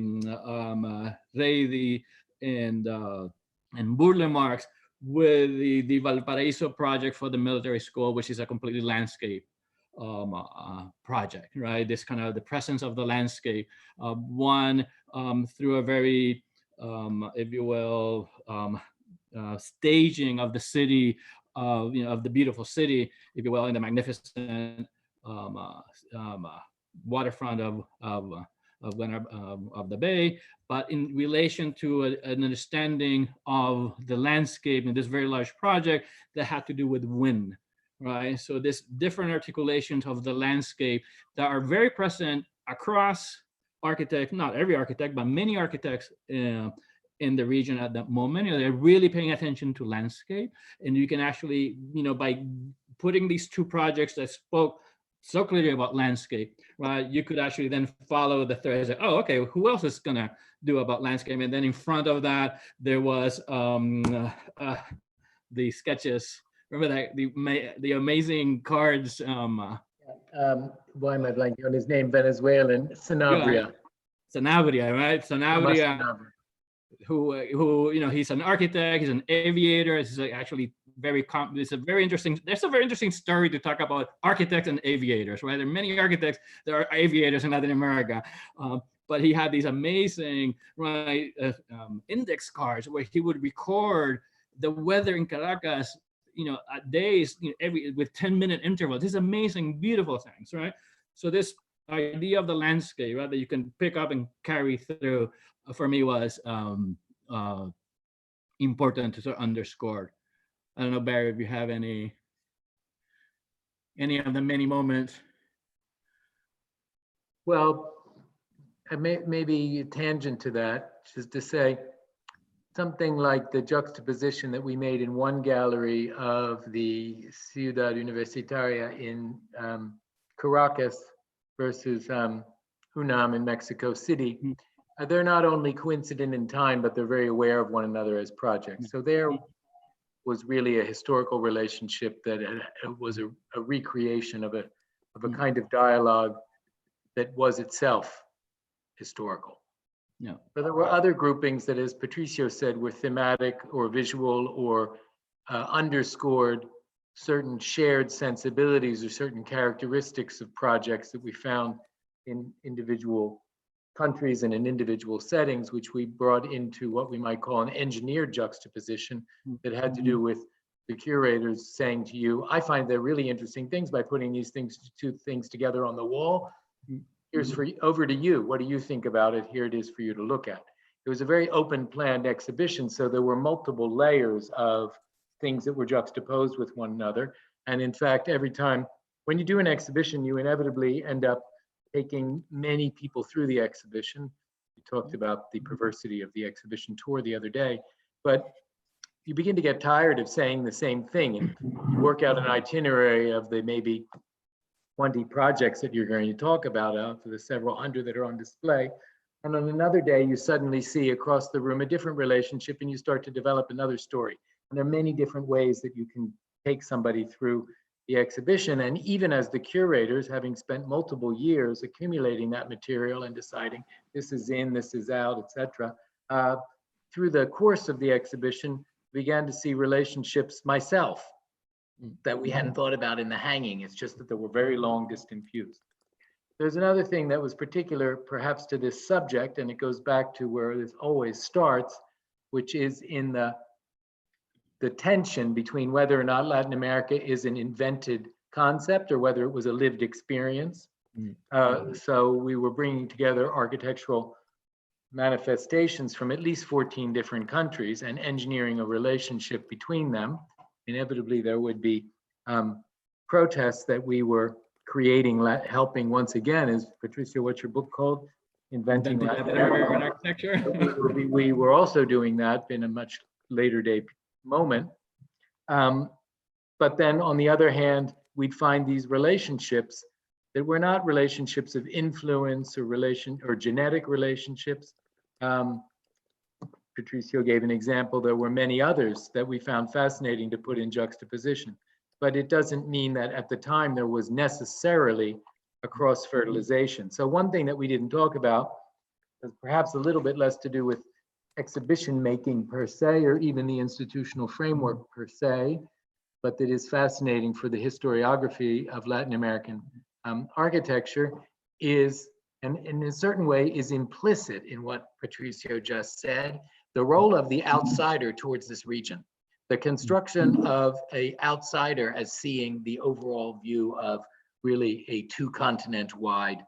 [SPEAKER 2] Reidi and Burle Marx with the Valparaiso project for the military school, which is a completely landscape project, right? This kind of the presence of the landscape, one through a very, if you will, staging of the city, of the beautiful city, if you will, in the magnificent waterfront of the bay, but in relation to an understanding of the landscape in this very large project that had to do with wind, right? So this different articulations of the landscape that are very present across architects, not every architect, but many architects in the region at that moment. They're really paying attention to landscape, and you can actually, by putting these two projects that spoke so clearly about landscape, right? You could actually then follow the thread. Like, oh, okay, who else is gonna do about landscape? And then in front of that, there was the sketches. Remember that the amazing cards.
[SPEAKER 5] Why am I blanking on his name? Venezuelan, Sanabria.
[SPEAKER 2] Sanabria, right? Sanabria. Who he's an architect, he's an aviator, he's actually it's a very interesting, there's a very interesting story to talk about architects and aviators, right? There are many architects that are aviators in Latin America. But he had these amazing, right, index cards where he would record the weather in Caracas, at days, with 10-minute intervals. These amazing, beautiful things, right? So this idea of the landscape, right, that you can pick up and carry through, for me was important to sort of underscore. I don't know, Barry, if you have any of the many moments.
[SPEAKER 5] Well, maybe a tangent to that, just to say something like the juxtaposition that we made in one gallery of the Ciudad Universitaria in Caracas versus UNAM in Mexico City. They're not only coincident in time, but they're very aware of one another as projects. So there was really a historical relationship that was a recreation of a kind of dialogue that was itself historical.
[SPEAKER 2] Yeah.
[SPEAKER 5] But there were other groupings that, as Patricio said, were thematic or visual or underscored certain shared sensibilities or certain characteristics of projects that we found in individual countries and in individual settings, which we brought into what we might call an engineered juxtaposition that had to do with the curators saying to you, I find they're really interesting things by putting these two things together on the wall. Here's over to you. What do you think about it? Here it is for you to look at. It was a very open planned exhibition, so there were multiple layers of things that were juxtaposed with one another. And in fact, every time when you do an exhibition, you inevitably end up taking many people through the exhibition. We talked about the perversity of the exhibition tour the other day, but you begin to get tired of saying the same thing and you work out an itinerary of the maybe 20 projects that you're going to talk about for the several hundred that are on display. And on another day, you suddenly see across the room a different relationship and you start to develop another story. And there are many different ways that you can take somebody through the exhibition. And even as the curators, having spent multiple years accumulating that material and deciding this is in, this is out, etc., through the course of the exhibition, began to see relationships myself that we hadn't thought about in the hanging. It's just that there were very long distant views. There's another thing that was particular perhaps to this subject, and it goes back to where this always starts, which is in the tension between whether or not Latin America is an invented concept or whether it was a lived experience. So we were bringing together architectural manifestations from at least 14 different countries and engineering a relationship between them. Inevitably, there would be protests that we were creating, helping once again, is Patricio, what's your book called? Inventing Latin American
[SPEAKER 2] Architecture.
[SPEAKER 5] We were also doing that in a much later day moment. But then on the other hand, we'd find these relationships that were not relationships of influence or genetic relationships. Patricio gave an example. There were many others that we found fascinating to put in juxtaposition, but it doesn't mean that at the time there was necessarily a cross-fertilization. So one thing that we didn't talk about is perhaps a little bit less to do with exhibition making per se, or even the institutional framework per se, but that is fascinating for the historiography of Latin American architecture is, and in a certain way is implicit in what Patricio just said, the role of the outsider towards this region. The construction of an outsider as seeing the overall view of really a two-continent wide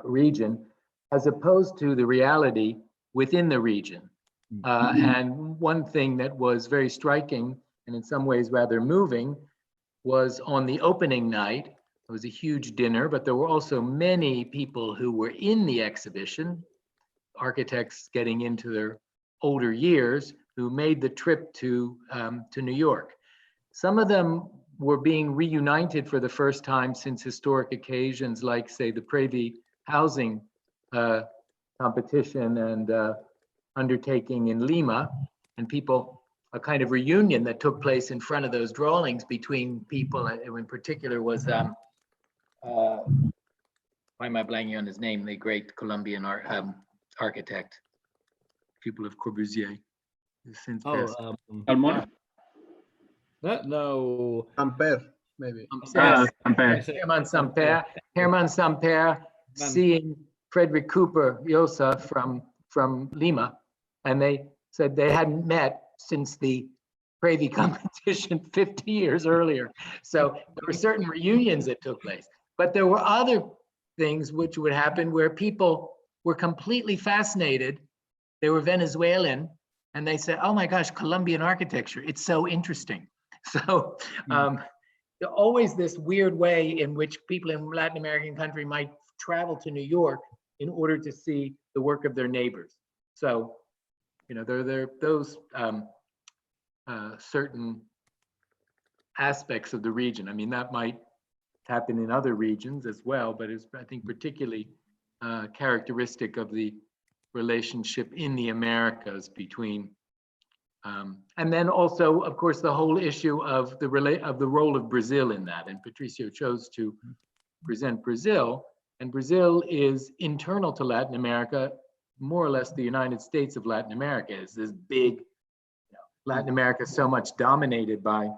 [SPEAKER 5] region, as opposed to the reality within the region. And one thing that was very striking and in some ways rather moving was on the opening night. It was a huge dinner, but there were also many people who were in the exhibition, architects getting into their older years, who made the trip to New York. Some of them were being reunited for the first time since historic occasions like, say, the Prevy housing competition and undertaking in Lima, and people, a kind of reunion that took place in front of those drawings between people. In particular was, why am I blanking on his name? The great Colombian architect, pupil of Corbusier.
[SPEAKER 3] who's since
[SPEAKER 2] Oh,
[SPEAKER 3] passed.
[SPEAKER 8] Almona?
[SPEAKER 2] No.
[SPEAKER 11] Ampere, maybe.
[SPEAKER 3] Yes,
[SPEAKER 8] Ampere.
[SPEAKER 3] Herman Samper, seeing Frederick Cooper Yosa from Lima, and they said they hadn't met since the Cravey competition 50 years earlier. So there were certain reunions that took place, but there were other things which would happen where people were completely fascinated. They were Venezuelan, and they said, "Oh my gosh, Colombian architecture, it's so interesting." So always this weird way in which people in Latin American country might travel to New York in order to see the work of their neighbors. So, there are those certain aspects of the region. I mean, that might happen in other regions as well, but it's, I think, particularly characteristic of the relationship in the Americas between, and then also, of course, the whole issue of the role of Brazil in that. And Patricio chose to present Brazil, and Brazil is internal to Latin America, more or less the United States of Latin America. Is this big, Latin America is so much dominated by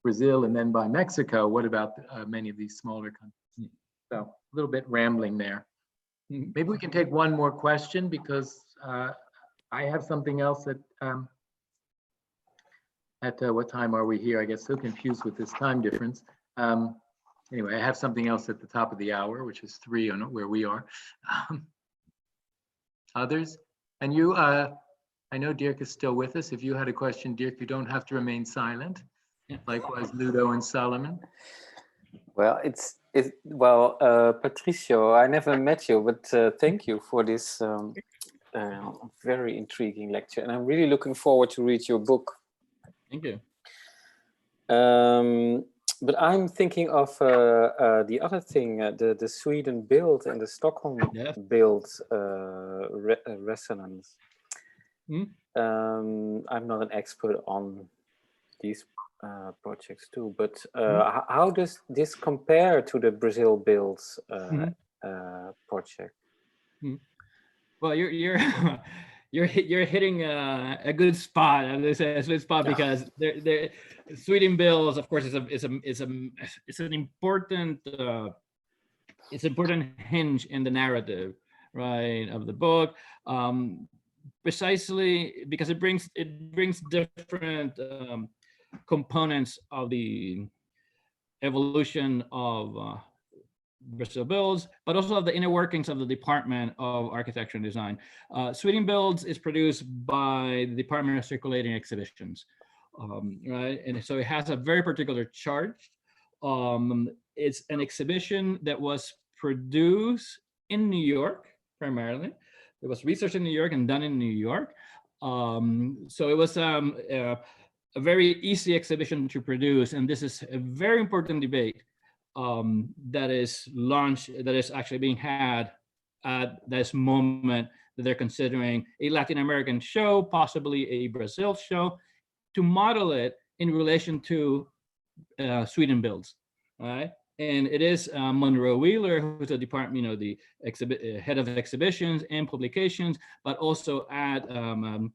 [SPEAKER 3] Brazil and then by Mexico. What about many of these smaller countries? So a little bit rambling there. Maybe we can take one more question, because I have something else at what time are we here? I get so confused with this time difference. Anyway, I have something else at the top of the hour, which is 3 on where we are. Others? And you, I know Dirk is still with us. If you had a question, Dirk, you don't have to remain silent. Likewise, Ludo and Solomon.
[SPEAKER 4] Well, Patricio, I never met you, but thank you for this very intriguing lecture, and I'm really looking forward to read your book.
[SPEAKER 2] Thank you.
[SPEAKER 4] But I'm thinking of the other thing, the Sweden build and the Stockholm build resonance. I'm not an expert on these projects too, but how does this compare to the Brazil builds project?
[SPEAKER 2] Well, you're hitting a good spot. A good spot, because Sweden builds, of course, it's an important hinge in the narrative, right, of the book. Precisely because it brings different components of the evolution of Brazil builds, but also of the inner workings of the Department of Architecture and Design. Sweden builds is produced by the Department of Circulating Exhibitions, right? And so it has a very particular charge. It's an exhibition that was produced in New York primarily. It was researched in New York and done in New York. So it was a very easy exhibition to produce, and this is a very important debate that is launched, that is actually being had at this moment, that they're considering a Latin American show, possibly a Brazil show, to model it in relation to Sweden builds, right? And it is Monroe Wheeler, who's the department, the head of exhibitions and publications, but also at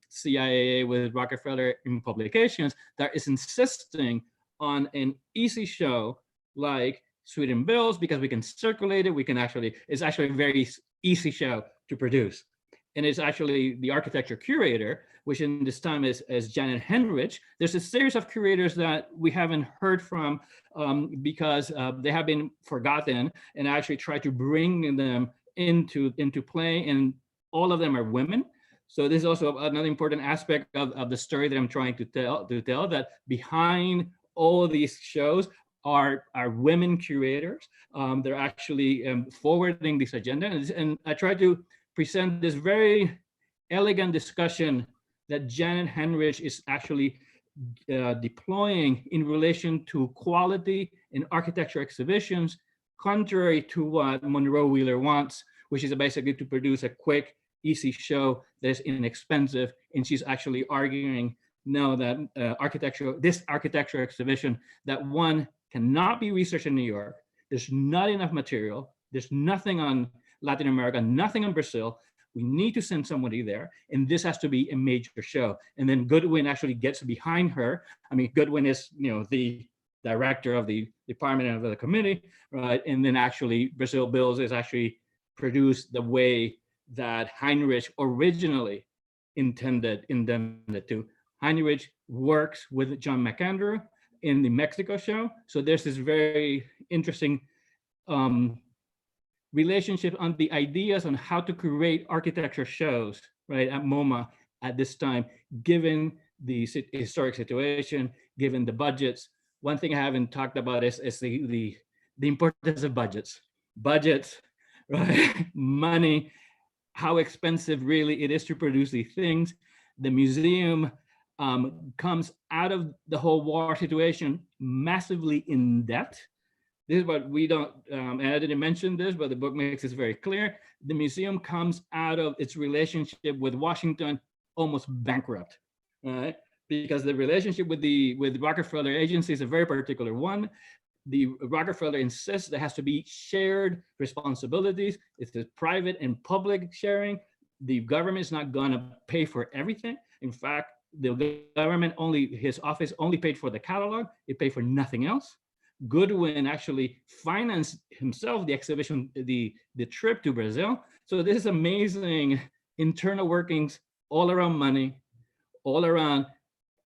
[SPEAKER 2] CIAA with Rockefeller in publications, that is insisting on an easy show like Sweden builds, because we can circulate it. It's actually a very easy show to produce. And it's actually the architecture curator, which in this time is Janet Henrich. There's a series of curators that we haven't heard from because they have been forgotten, and I actually try to bring them into play, and all of them are women. So this is also another important aspect of the story that I'm trying to tell, that behind all of these shows are women curators. They're actually forwarding this agenda, and I try to present this very elegant discussion that Janet Henrich is actually deploying in relation to quality in architecture exhibitions, contrary to what Monroe Wheeler wants, which is basically to produce a quick, easy show that is inexpensive. And she's actually arguing now that this architecture exhibition, that one cannot be researched in New York. There's not enough material. There's nothing on Latin America, nothing on Brazil. We need to send somebody there, and this has to be a major show. And then Goodwin actually gets behind her. I mean, Goodwin is, the director of the department and of the committee, right? And then actually Brazil Bills is actually produced the way that Heinrich originally intended to. Heinrich works with John McAndrew in the Mexico show. So there's this very interesting relationship on the ideas on how to create architecture shows, right, at MoMA at this time, given the historic situation, given the budgets. One thing I haven't talked about is the importance of budgets. Budgets, right? Money, how expensive really it is to produce these things. The museum comes out of the whole war situation massively in debt. This is what we don't, and I didn't mention this, but the book makes this very clear. The museum comes out of its relationship with Washington almost bankrupt, right? Because the relationship with Rockefeller agency is a very particular one. The Rockefeller insists there has to be shared responsibilities. It's a private and public sharing. The government is not gonna pay for everything. In fact, the government his office only paid for the catalog. It paid for nothing else. Goodwin actually financed himself the exhibition, the trip to Brazil. So this is amazing internal workings all around money, all around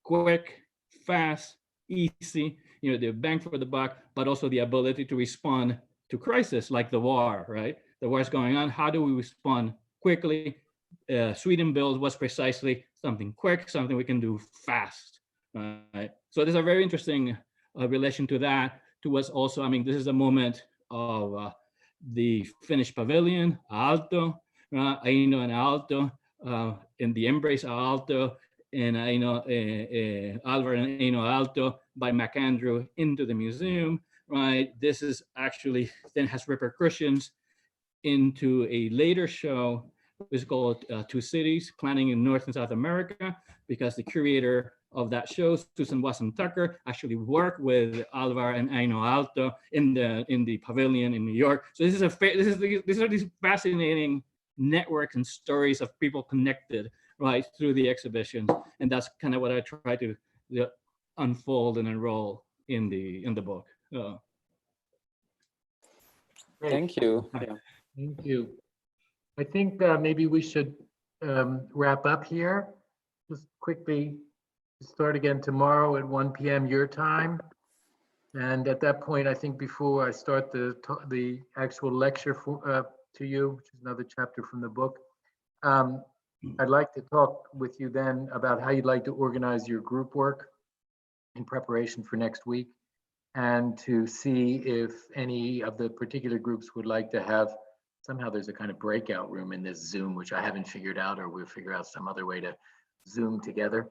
[SPEAKER 2] quick, fast, easy, the bang for the buck, but also the ability to respond to crisis like the war, right? The war is going on. How do we respond quickly? Sweden Bills was precisely something quick, something we can do fast, right? So there's a very interesting relation to that. To us also, I mean, this is a moment of the Finnish pavilion, Alto, Aino and Alto, in the Embrace Alto, and Aino, Alvar and Aino Alto by McAndrew into the museum, right? This is actually then has repercussions into a later show, which is called Two Cities, Planning in North and South America, because the curator of that show, Susan Watson Tucker, actually worked with Alvar and Aino Alto in the pavilion in New York. So these are these fascinating networks and stories of people connected, right, through the exhibitions, and that's kind of what I try to unfold and enroll in the book.
[SPEAKER 4] Thank you. Yeah.
[SPEAKER 5] Thank you. I think maybe we should wrap up here. Just quickly start again tomorrow at 1 p.m. your time. And at that point, I think before I start the actual lecture to you, which is another chapter from the book, I'd like to talk with you then about how you'd like to organize your group work in preparation for next week, and to see if any of the particular groups would like to have, somehow there's a kind of breakout room in this Zoom, which I haven't figured out, or we'll figure out some other way to Zoom together.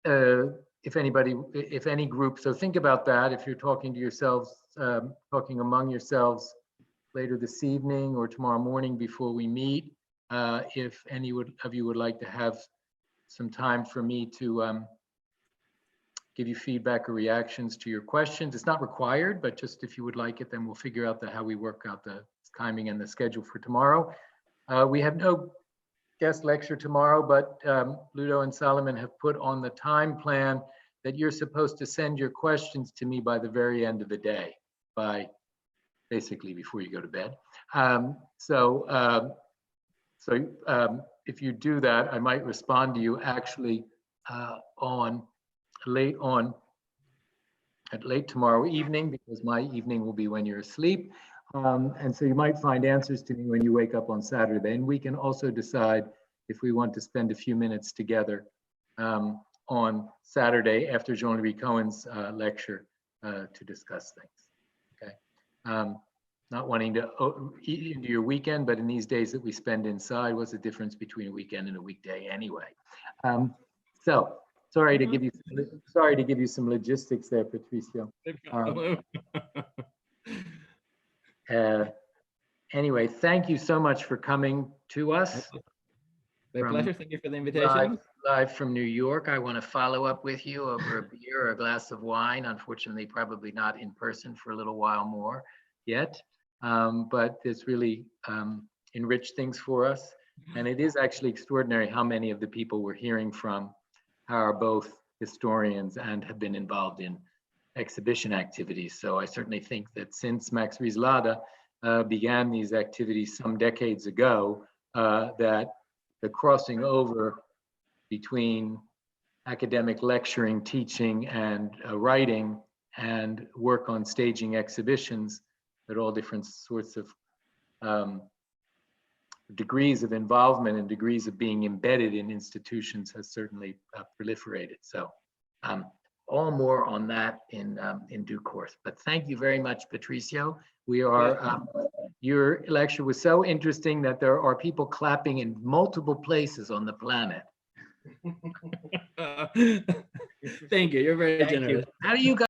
[SPEAKER 5] If any group, so think about that. If you're talking to yourselves, talking among yourselves later this evening or tomorrow morning before we meet, if any of you would like to have some time for me to give you feedback or reactions to your questions. It's not required, but just if you would like it, then we'll figure out how we work out the timing and the schedule for tomorrow. We have no guest lecture tomorrow, but Ludo and Solomon have put on the time plan that you're supposed to send your questions to me by the very end of the day, by basically before you go to bed. If you do that, I might respond to you actually late tomorrow evening, because my evening will be when you're asleep. And so you might find answers to me when you wake up on Saturday. And we can also decide if we want to spend a few minutes together on Saturday after Jean-Louis Cohen's lecture to discuss things. Okay. Not wanting to eat into your weekend, but in these days that we spend inside, what's the difference between a weekend and a weekday anyway? So sorry to give you some logistics there, Patricio. Anyway, thank you so much for coming to us.
[SPEAKER 2] My pleasure. Thank you for the invitation.
[SPEAKER 3] Live from New York. I want to follow up with you over a beer or a glass of wine. Unfortunately, probably not in person for a little while more yet. But it's really
[SPEAKER 5] enrich things for us. And it is actually extraordinary how many of the people we're hearing from are both historians and have been involved in exhibition activities. So I certainly think that since Max Rieslada began these activities some decades ago, that the crossing over between academic lecturing, teaching, and writing, and work on staging exhibitions at all different sorts of degrees of involvement and degrees of being embedded in institutions has certainly proliferated. So all more on that in due course. But thank you very much, Patricio. We are, your lecture was so interesting that there are people clapping in multiple places on the planet.
[SPEAKER 2] Thank you. You're very generous.
[SPEAKER 5] How do you guys